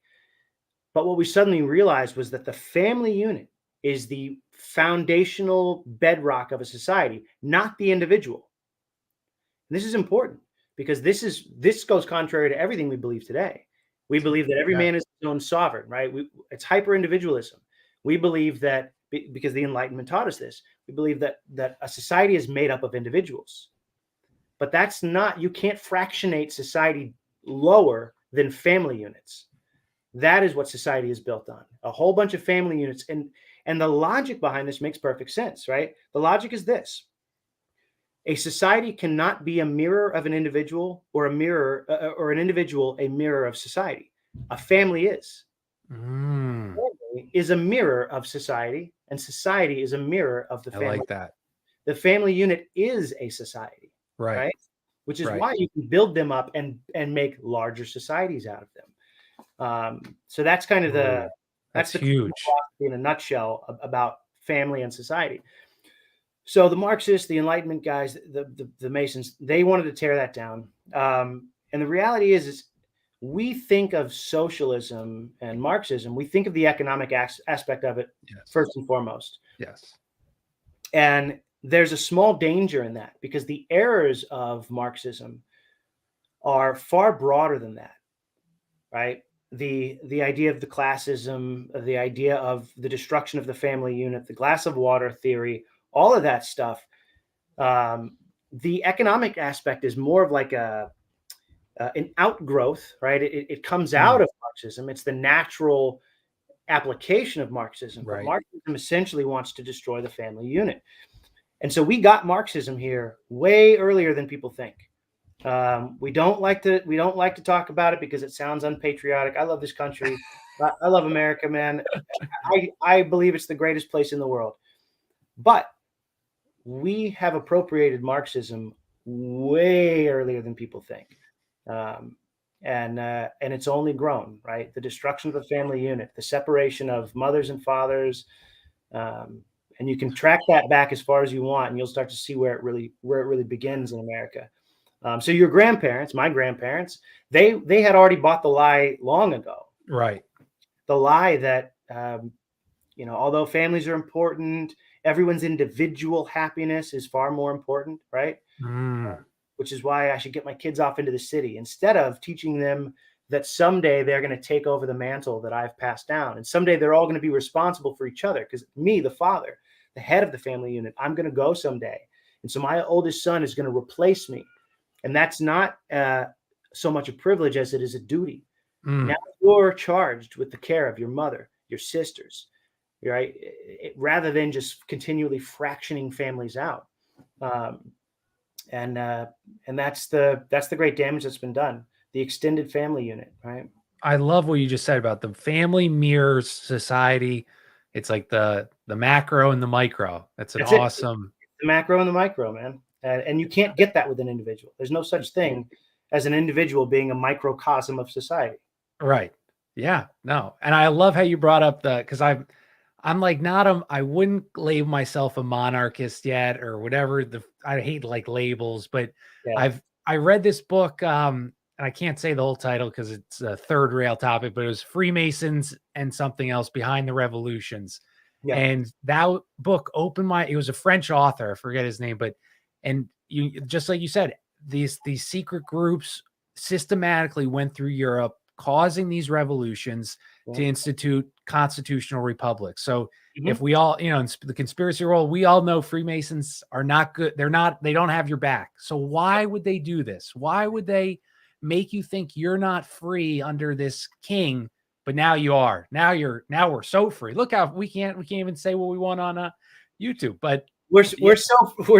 But what we suddenly realized was that the family unit is the foundational bedrock of a society, not the individual. And this is important because this goes contrary to everything we believe today. We believe that every man is his own sovereign, right? It's hyper individualism. We believe that because the Enlightenment taught us this, we believe that a society is made up of individuals. But that's not, you can't fractionate society lower than family units. That is what society is built on. A whole bunch of family units. And the logic behind this makes perfect sense, right? The logic is this. A society cannot be a mirror of an individual, or an individual a mirror of society. A family is. Family is a mirror of society, and society is a mirror of the family. I like that. The family unit is a society, right? Which is why you can build them up and make larger societies out of them. So that's kind of that's the huge in a nutshell about family and society. So the Marxists, the Enlightenment guys, the Masons, they wanted to tear that down. And the reality is we think of socialism and Marxism, we think of the economic aspect of it first and foremost. Yes. And there's a small danger in that because the errors of Marxism are far broader than that, right? The idea of the classism, the idea of the destruction of the family unit, the glass of water theory, all of that stuff. The economic aspect is more of like an outgrowth, right? It comes out of Marxism. It's the natural application of Marxism. But Marxism essentially wants to destroy the family unit. And so we got Marxism here way earlier than people think. We don't like to talk about it because it sounds unpatriotic. I love this country. I love America, man. I believe it's the greatest place in the world. But we have appropriated Marxism way earlier than people think. And it's only grown, right? The destruction of the family unit, the separation of mothers and fathers, and you can track that back as far as you want, and you'll start to see where it really begins in America. So your grandparents, my grandparents, they had already bought the lie long ago. Right. The lie that although families are important, everyone's individual happiness is far more important, right? Which is why I should get my kids off into the city instead of teaching them that someday they're going to take over the mantle that I've passed down. And someday they're all going to be responsible for each other because me, the father, the head of the family unit, I'm going to go someday. And so my oldest son is going to replace me. And that's not so much a privilege as it is a duty. Now you're charged with the care of your mother, your sisters, right? Rather than just continually fractioning families out. And that's the great damage that's been done. The extended family unit, right? I love what you just said about the family mirrors society. It's like the macro and the micro. That's awesome. The macro and the micro, man. And you can't get that with an individual. There's no such thing as an individual being a microcosm of society. Right. Yeah. No. And I love how you brought up because I'm like I wouldn't label myself a monarchist yet or whatever. I hate like labels, but I read this book and I can't say the whole title because it's a third rail topic, but it was Freemasons and something else behind the revolutions. Yeah. And that book opened it was a French author, I forget his name, and you, just like you said, these secret groups systematically went through Europe, causing these revolutions to institute constitutional republics. So if we all, in the conspiracy world, we all know Freemasons are not good. They don't have your back. So why would they do this? Why would they make you think you're not free under this king, but now you are? Now we're so free. Look how we can't even say what we want on YouTube, but we're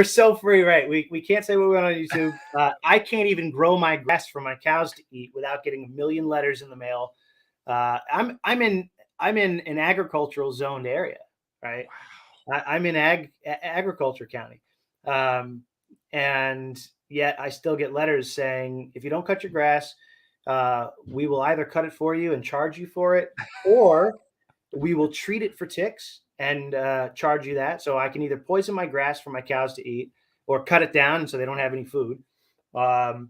so free, right? We can't say what we want on YouTube. I can't even grow my grass for my cows to eat without getting 1 million letters in the mail. I'm in an agricultural zoned area, right? I'm in agriculture county, and yet I still get letters saying if you don't cut your grass, we will either cut it for you and charge you for it, or we will treat it for ticks and charge you that. So I can either poison my grass for my cows to eat, or cut it down so they don't have any food. And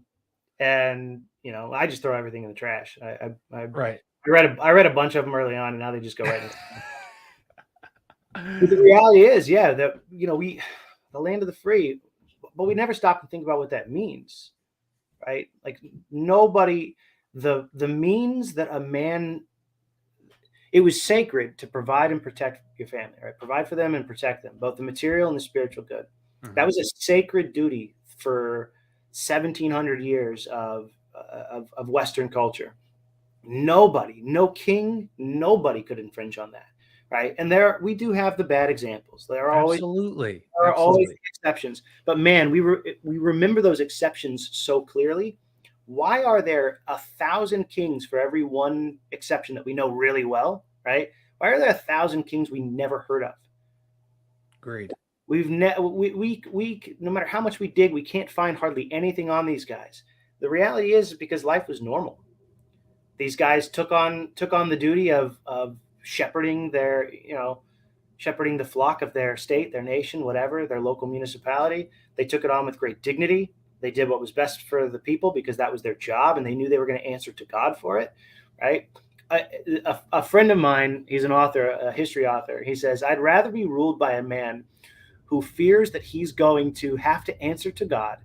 I just throw everything in the trash. Right. I read a bunch of them early on, and now they just go right in. But the reality is, yeah, that the land of the free, but we never stop to think about what that means, right? Like nobody, the means that a man, it was sacred to provide and protect your family, right? Provide for them and protect them, both the material and the spiritual good. Mm-hmm. That was a sacred duty for 1,700 years of Western culture. Nobody, no king, nobody could infringe on that, right? And we do have the bad examples. There are always exceptions, but man, we remember those exceptions so clearly. Why are there 1,000 kings for every one exception that we know really well, right? Why are there 1,000 kings we never heard of? Agreed. We no matter how much we dig, we can't find hardly anything on these guys. The reality is because life was normal. These guys took on the duty of shepherding shepherding the flock of their state, their nation, whatever, their local municipality. They took it on with great dignity. They did what was best for the people because that was their job, and they knew they were going to answer to God for it, right? A friend of mine, he's an author, a history author. He says, I'd rather be ruled by a man who fears that he's going to have to answer to God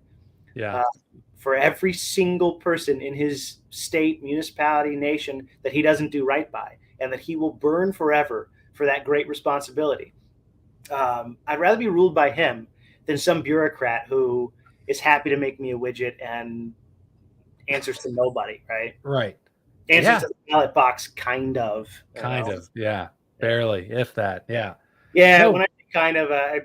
for every single person in his state, municipality, nation that he doesn't do right by, and that he will burn forever for that great responsibility. I'd rather be ruled by him than some bureaucrat who is happy to make me a widget and answers to nobody, right? Right. Answers to the ballot box, kind of. Yeah. Barely, if that. Yeah. Yeah. No. When I kind of, I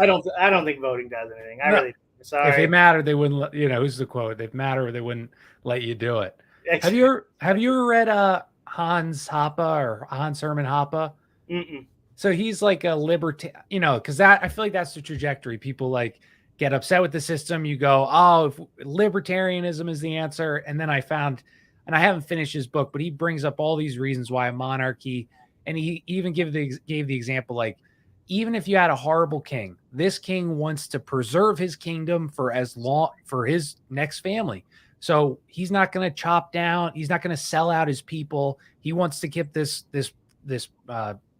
don't think voting does anything. I really. Sorry. If it mattered, they wouldn't. Who's the quote? If it mattered, they wouldn't let you do it. Have you ever read Hans Hermann Hoppe? Mm-mm. So he's like a libertarian, because I feel like that's the trajectory. People like get upset with the system. You go, oh, if libertarianism is the answer. And then I haven't finished his book, but he brings up all these reasons why a monarchy, and he even gave the example, like, even if you had a horrible king, this king wants to preserve his kingdom for his next family. So he's not going to chop down. He's not going to sell out his people. He wants to keep this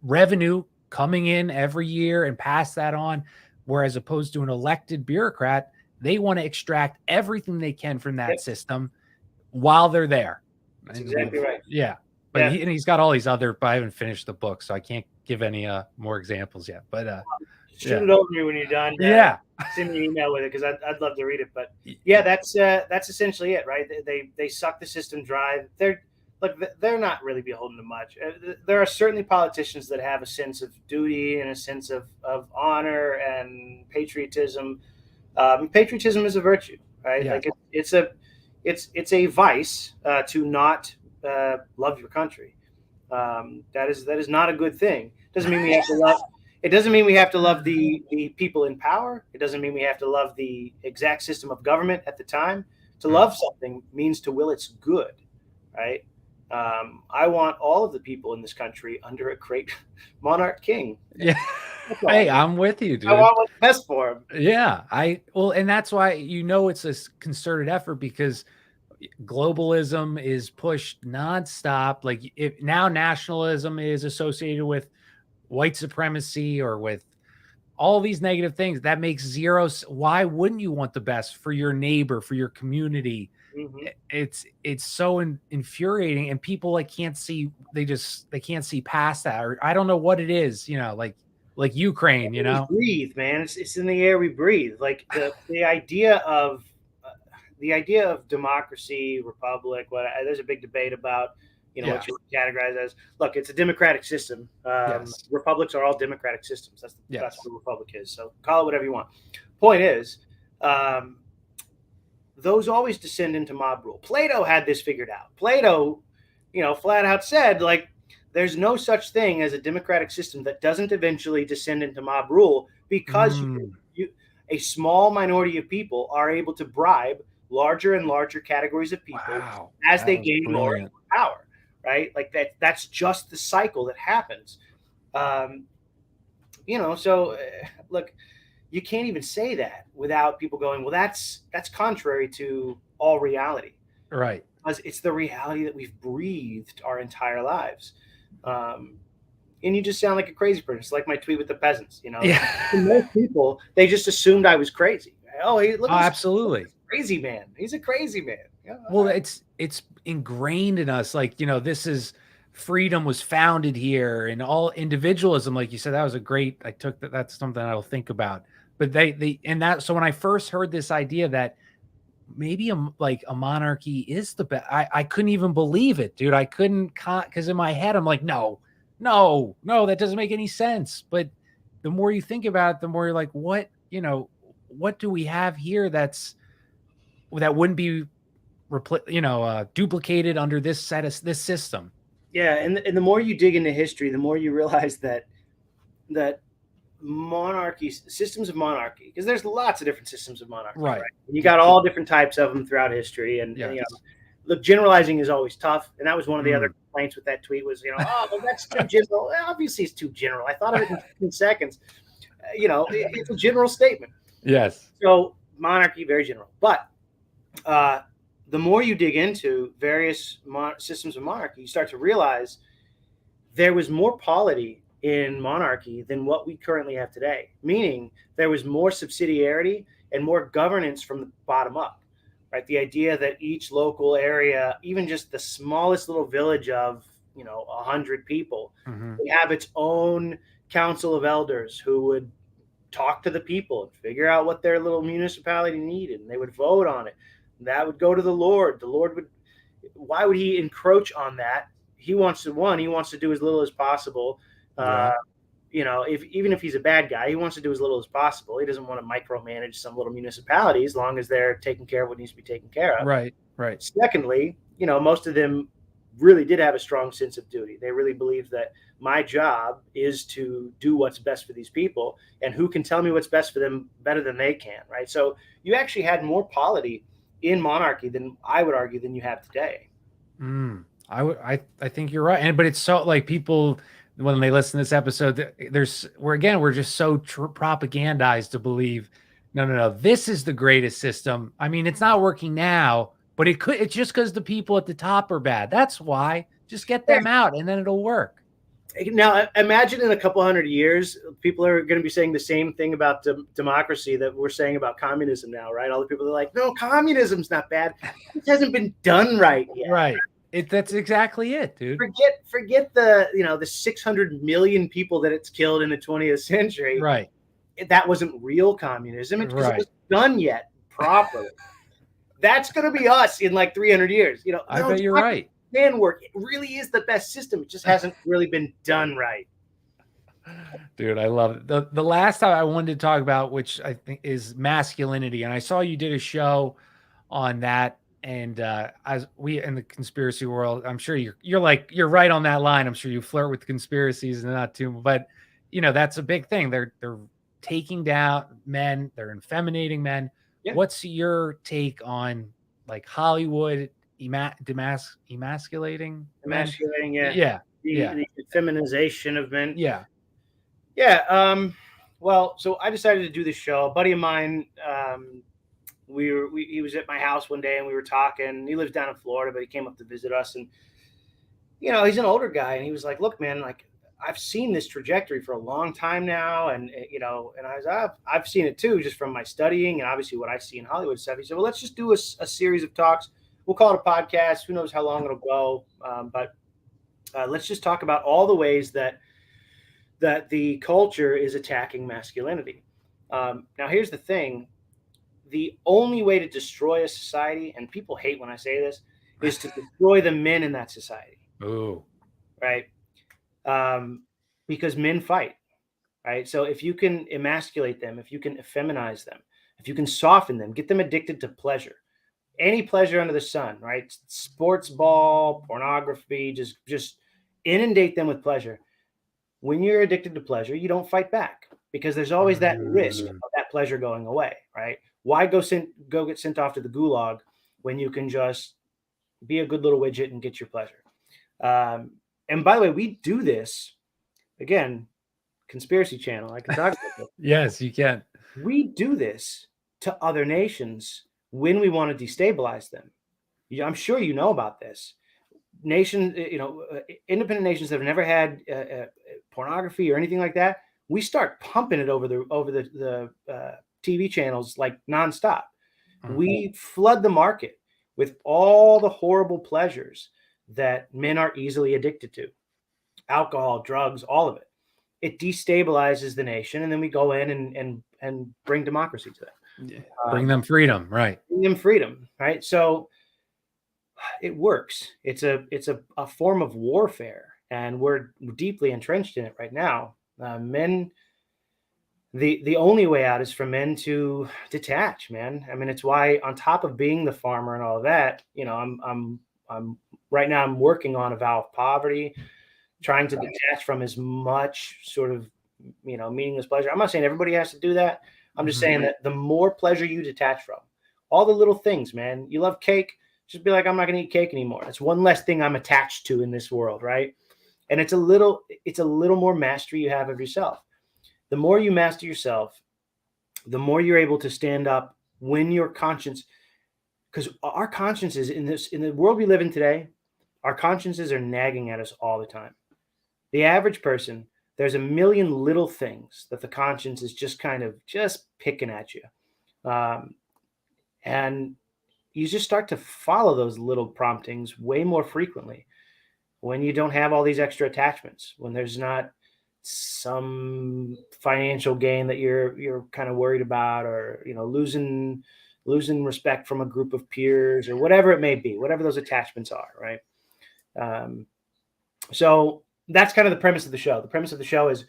revenue coming in every year and pass that on. Whereas opposed to an elected bureaucrat, they want to extract everything they can from that system while they're there. That's exactly right. Yeah. But he's got all these other, but I haven't finished the book, so I can't give any more examples yet. But shoot it over to me when you're done. Send me an email with it because I'd love to read it. But yeah, that's essentially it, right? They suck the system dry. They're not really beholden to much. There are certainly politicians that have a sense of duty and a sense of honor and patriotism. Patriotism is a virtue, right? Yeah. Like it's a vice to not love your country. That is not a good thing. Doesn't mean we have to love. It doesn't mean we have to love the people in power. It doesn't mean we have to love the exact system of government at the time. To love something means to will its good, right? I want all of the people in this country under a great monarch king. Yeah. Hey, I'm with you, dude. I want what's best for him. Yeah. And that's why, it's a concerted effort, because globalism is pushed nonstop. Like now nationalism is associated with white supremacy or with all these negative things that makes zero. Why wouldn't you want the best for your neighbor, for your community? Mm-hmm. It's so infuriating, and people can't see. They can't see past that, or I don't know what it is. Like Ukraine. We breathe, man. It's in the air we breathe. Like the idea of democracy, republic. There's a big debate about what you categorize as. Look, it's a democratic system. Republics are all democratic systems. That's what a republic is. So call it whatever you want. Point is, those always descend into mob rule. Plato had this figured out. Plato, flat out said, like, there's no such thing as a democratic system that doesn't eventually descend into mob rule, because a small minority of people are able to bribe larger and larger categories of people as they gain more power, right? Like that's just the cycle that happens. So look, you can't even say that without people going, well, that's contrary to all reality. Right. Because it's the reality that we've breathed our entire lives. And you just sound like a crazy person. It's like my tweet with the peasants, Yeah. Most people, they just assumed I was crazy. Oh, look at absolutely. Crazy man. He's a crazy man. Yeah, well, it's ingrained in us. Like, this is freedom was founded here, and all individualism, like you said, that was a great, that's something I'll think about. But so when I first heard this idea that maybe a monarchy is the best, I couldn't even believe it, dude. I couldn't, because in my head I'm like, no, that doesn't make any sense. But the more you think about it, the more you're like, what do we have here that wouldn't be duplicated under this system? Yeah, and the more you dig into history, the more you realize that systems of monarchy, because there's lots of different systems of monarchy, right? And you got all different types of them throughout history, and look, generalizing is always tough, and that was one of the other complaints with that tweet was, oh, well, that's too general. Obviously, it's too general. I thought of it in 15 seconds. It's a general statement. Yes. So monarchy, very general, but the more you dig into various systems of monarchy, you start to realize there was more polity in monarchy than what we currently have today, meaning there was more subsidiarity and more governance from the bottom up, right? The idea that each local area, even just the smallest little village of 100 people, would have its own council of elders who would talk to the people and figure out what their little municipality needed, and they would vote on it. That would go to the Lord. The Lord would, why would he encroach on that? He wants to do as little as possible. Even if he's a bad guy, he wants to do as little as possible. He doesn't want to micromanage some little municipality as long as they're taking care of what needs to be taken care of. Right. Secondly, most of them really did have a strong sense of duty. They really believed that my job is to do what's best for these people, and who can tell me what's best for them better than they can, right? So you actually had more polity in monarchy than, I would argue, than you have today. I think you're right. But it's so, like, people, when they listen to this episode, we're just so propagandized to believe, no, this is the greatest system. I mean, it's not working now, but it's just because the people at the top are bad. That's why. Just get them out, and then it'll work. Now, imagine in a couple hundred years, people are going to be saying the same thing about democracy that we're saying about communism now, right? All the people are like, no, communism's not bad. It hasn't been done right yet. Right. That's exactly it, dude. Forget the 600 million people that it's killed in the 20th century. Right. That wasn't real communism. It's because it wasn't done yet properly. That's going to be us in like 300 years. I bet you're right. Can work. It really is the best system. It just hasn't really been done right. Dude, I love it. The last time I wanted to talk about, which I think is masculinity, and I saw you did a show on that. And as we in the conspiracy world, I'm sure you're right on that line. I'm sure you flirt with conspiracies and not too, but that's a big thing. They're taking down men. They're effeminating men. Yeah. What's your take on like Hollywood emasculating men? The feminization of men. Yeah. Well, so I decided to do this show. A buddy of mine, he was at my house one day and we were talking. He lives down in Florida, but he came up to visit us, and he's an older guy, and he was like, "Look, man, like I've seen this trajectory for a long time now, and and I was, I've seen it too, just from my studying and obviously what I see in Hollywood stuff." He said, "Well, let's just do a series of talks. We'll call it a podcast. Who knows how long it'll go, but let's just talk about all the ways that the culture is attacking masculinity." Now, here's the thing. The only way to destroy a society, and people hate when I say this, is to destroy the men in that society. Oh, right. Because men fight, right? So if you can emasculate them, if you can effeminize them, if you can soften them, get them addicted to pleasure, any pleasure under the sun, right? Sports ball, pornography, just inundate them with pleasure. When you're addicted to pleasure, you don't fight back because there's always that risk of that pleasure going away, right? Why go get sent off to the gulag when you can just be a good little widget and get your pleasure? And by the way, we do this again, conspiracy channel. I can talk about this. Yes, you can. We do this to other nations when we want to destabilize them. I'm sure you know about this. Nations, independent nations that have never had pornography or anything like that, we start pumping it over the TV channels like nonstop. We flood the market with all the horrible pleasures that men are easily addicted to. Alcohol, drugs, all of it. It destabilizes the nation, and then we go in and bring democracy to them. Bring them freedom, right? Bring them freedom, right? So it works. It's a form of warfare, and we're deeply entrenched in it right now. Men, the only way out is for men to detach, man. I mean, it's why on top of being the farmer and all of that, I'm right now I'm working on a vow of poverty, trying to detach from as much sort of, meaningless pleasure. I'm not saying everybody has to do that. I'm just saying that the more pleasure you detach from, all the little things, man. You love cake, just be like, I'm not going to eat cake anymore. It's one less thing I'm attached to in this world, right? And it's a little more mastery you have of yourself. The more you master yourself, the more you're able to stand up when your conscience, because our consciences in the world we live in today, our consciences are nagging at us all the time. The average person, there's a million little things that the conscience is just kind of just picking at you. And you just start to follow those little promptings way more frequently when you don't have all these extra attachments, when there's not some financial gain that you're kind of worried about, or losing respect from a group of peers, or whatever it may be, whatever those attachments are, right? So that's kind of the premise of the show. The premise of the show is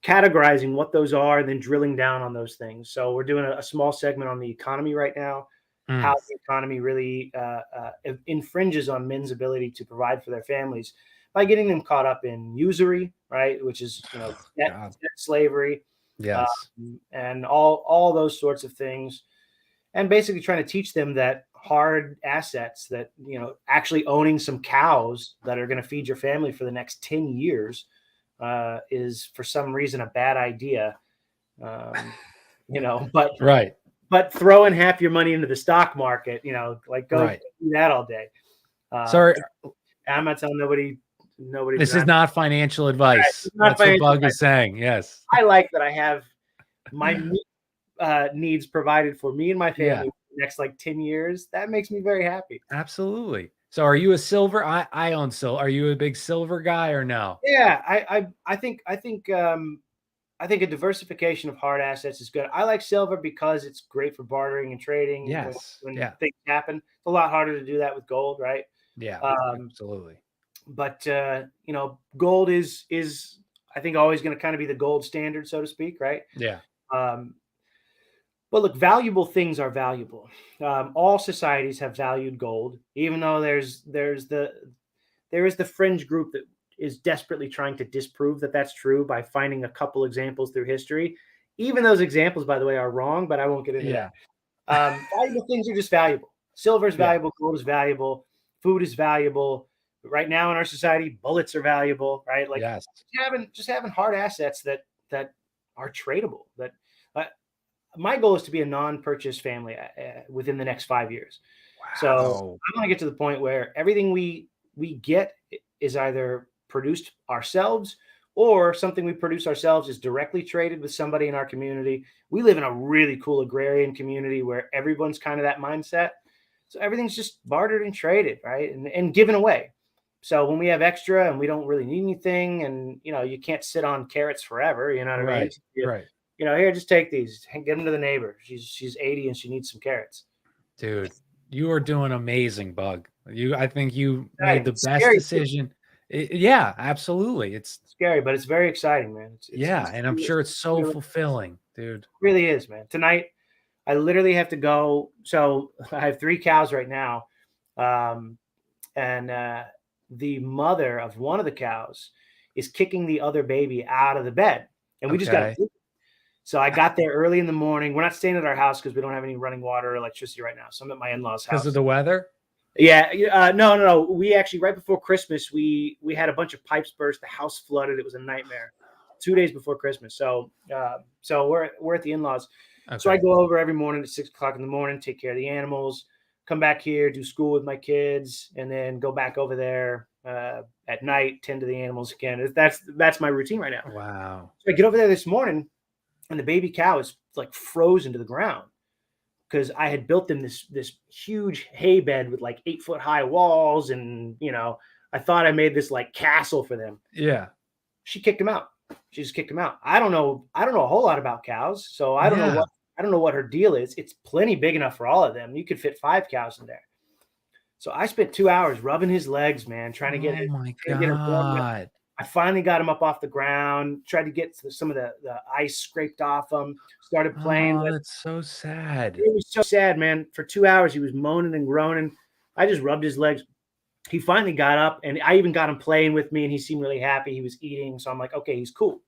categorizing what those are and then drilling down on those things. So we're doing a small segment on the economy right now, how the economy really infringes on men's ability to provide for their families by getting them caught up in usury, right? Which is, debt slavery, yes, and all those sorts of things. And basically trying to teach them that hard assets, that, actually owning some cows that are going to feed your family for the next 10 years is for some reason a bad idea. But right. But throwing half your money into the stock market, like go do that all day. Sorry, I'm not telling nobody. This is not financial advice. That's what Bug is saying. Yes. I like that I have my needs provided for me and my family for the next 10 years. That makes me very happy. Absolutely. So are you a silver? I own silver. Are you a big silver guy or no? Yeah, I think a diversification of hard assets is good. I like silver because it's great for bartering and trading. Yes. When things happen, it's a lot harder to do that with gold, right? Yeah, absolutely. But gold is I think always going to kind of be the gold standard, so to speak, right? Yeah. But look, valuable things are valuable. All societies have valued gold, even though there is the fringe group that is desperately trying to disprove that that's true by finding a couple examples through history. Even those examples, by the way, are wrong, but I won't get into that. Valuable things are just valuable. Silver is valuable. Gold is valuable. Food is valuable. But right now in our society, bullets are valuable, right? Just having hard assets that are tradable. That my goal is to be a non-purchase family within the next 5 years. Wow. So I want to get to the point where everything we get is either produced ourselves, or something we produce ourselves is directly traded with somebody in our community. We live in a really cool agrarian community where everyone's kind of that mindset. So everything's just bartered and traded, right? And given away. So when we have extra and we don't really need anything, and you can't sit on carrots forever, you know what I mean? Right. Here, just take these, get them to the neighbor. She's 80 and she needs some carrots. Dude, you are doing amazing, Bug. I think you made the best decision. Yeah, absolutely. It's scary, but it's very exciting, man. And I'm sure it's so fulfilling, dude. It really is, man. Tonight, I literally have to go. So I have 3 cows right now. And the mother of one of the cows is kicking the other baby out of the bed. And we just got Okay. So I got there early in the morning. We're not staying at our house because we don't have any running water or electricity right now. So I'm at my in-laws' house. Because of the weather? Yeah. No. We actually, right before Christmas, we had a bunch of pipes burst. The house flooded. It was a nightmare. 2 days before Christmas. So we're at the in-laws. Okay. So I go over every morning at 6:00 in the morning, take care of the animals, come back here, do school with my kids, and then go back over there at night, tend to the animals again. That's my routine right now. Wow. So I get over there this morning, and the baby cow is like frozen to the ground because I had built them this huge hay bed with like 8-foot high walls, and I thought I made this like castle for them. Yeah. She kicked him out. She just kicked him out. I don't know a whole lot about cows, so I don't know what her deal is. It's plenty big enough for all of them. You could fit 5 cows in there. So I spent 2 hours rubbing his legs, man, trying to get it. Oh my Trying to get it warmed up. God. I finally got him up off the ground, tried to get some of the ice scraped off him, started playing Oh, with. that's so sad. It was so sad, man. For 2 hours, he was moaning and groaning. I just rubbed his legs. He finally got up, and I even got him playing with me, and he seemed really happy. He was eating, so I'm like, okay, he's cool.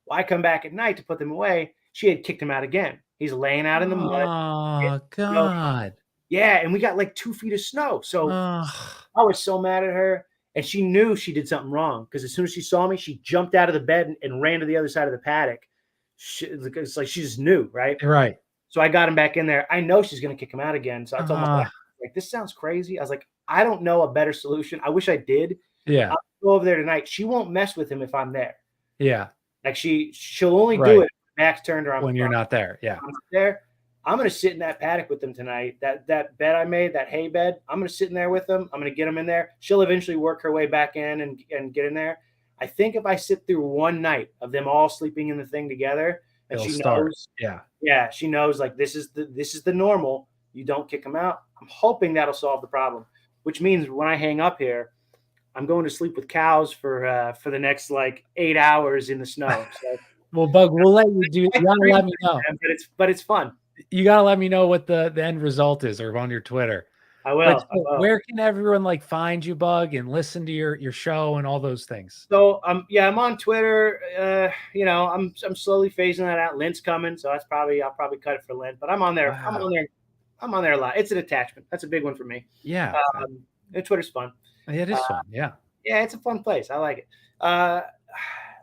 Well, I come back at night to put them away. She had kicked him out again. He's laying out in the mud. Oh God. Yeah, and we got like 2 feet of snow. So Ugh. I was so mad at her, and she knew she did something wrong because as soon as she saw me, she jumped out of the bed and ran to the other side of the paddock. It's like she just knew, right? Right. So I got him back in there. I know she's going to kick him out again. So I told my wife, Ah. like, this sounds crazy. I was like, I don't know a better solution. I wish I did. Yeah. I'll go over there tonight. She won't mess with him if I'm there. Yeah. Like she'll only Right. do it back's turned or When you're not there. Yeah. I'm not there. I'm going to sit in that paddock with them tonight. That bed I made, that hay bed, I'm going to sit in there with them. I'm going to get them in there. She'll eventually work her way back in and get in there. I think if I sit through one night of them all sleeping in the thing together, and It'll she start. knows, Yeah. she knows like this is the normal. You don't kick them out. I'm hoping that'll solve the problem. Which means when I hang up here, I'm going to sleep with cows for the next like 8 hours in the snow. So, Well, Bug, we'll let you do. You gotta let me know. But it's fun. You gotta let me know what the end result is, or on your Twitter. I will. Where can everyone like find you, Bug, and listen to your show and all those things? So I'm on Twitter. I'm slowly phasing that out. Lent's coming, so I'll probably cut it for Lent. But I'm on there. Wow. I'm on there a lot. It's an attachment. That's a big one for me. Yeah. And Twitter's fun. It is fun. Yeah. Yeah, it's a fun place. I like it.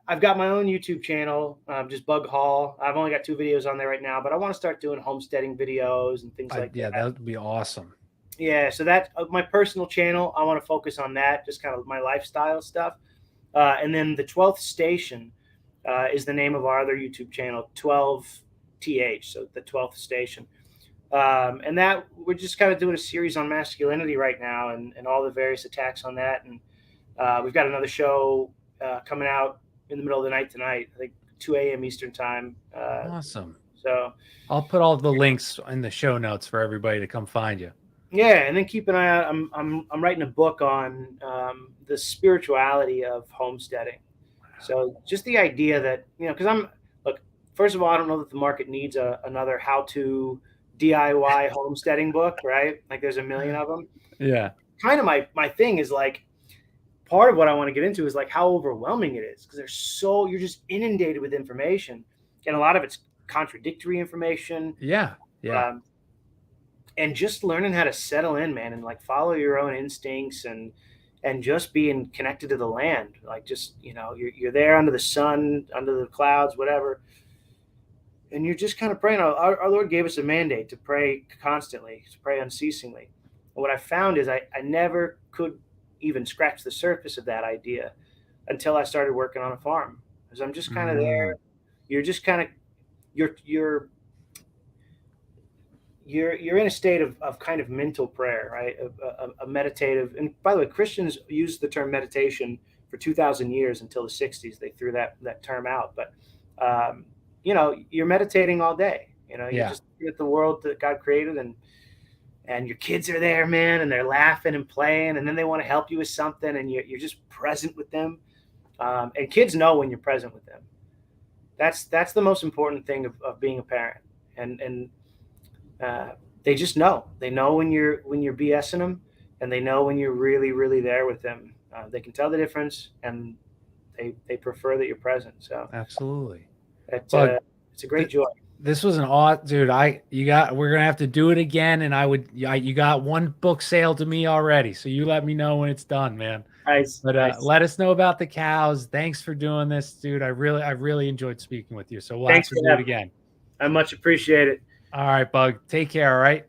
I've got my own YouTube channel, just Bug Hall. I've only got 2 videos on there right now, but I want to start doing homesteading videos and things like that. Yeah, that would be awesome. Yeah, so that's my personal channel. I want to focus on that, just kind of my lifestyle stuff. And then the 12th Station is the name of our other YouTube channel, 12TH, so the 12th Station. And that we're just kind of doing a series on masculinity right now and all the various attacks on that. And we've got another show coming out in the middle of the night tonight, I think 2 a.m. Eastern time. Awesome. So I'll put all the links in the show notes for everybody to come find you. Yeah, and then keep an eye out. I'm writing a book on the spirituality of homesteading. So just the idea that because first of all, I don't know that the market needs another how-to DIY homesteading book, right? Like there's a million of them. Yeah. Kind of my thing is like part of what I want to get into is like how overwhelming it is because you're just inundated with information, and a lot of it's contradictory information. Yeah. Yeah. And just learning how to settle in, man, and like follow your own instincts and just being connected to the land. Like just, you're there under the sun, under the clouds, whatever. And you're just kind of praying. Our Lord gave us a mandate to pray constantly, to pray unceasingly. And what I found is I never could even scratch the surface of that idea until I started working on a farm. Because I'm just kind of there. You're just kind of, you're in a state of kind of mental prayer, right? A meditative. And by the way, Christians use the term meditation for 2,000 years until the 60s. They threw that term out. But, you're meditating all day. You're just looking at the world that God created and your kids are there, man, and they're laughing and playing. And then they want to help you with something and you're just present with them. And kids know when you're present with them. That's the most important thing of being a parent. And they just know. They know when you're BSing them, and they know when you're really, really there with them. They can tell the difference, and they prefer that you're present. So absolutely. it's Bug, a great joy. this was an awesome, dude. We're gonna have to do it again, and you got one book sale to me already, so you let me know when it's done, man. Nice. But Nice. let us know about the cows. Thanks for doing this, dude. I really enjoyed speaking with you. So we'll Thanks have to for do it that. again. I much appreciate it. All right, Bug. Take care. All right.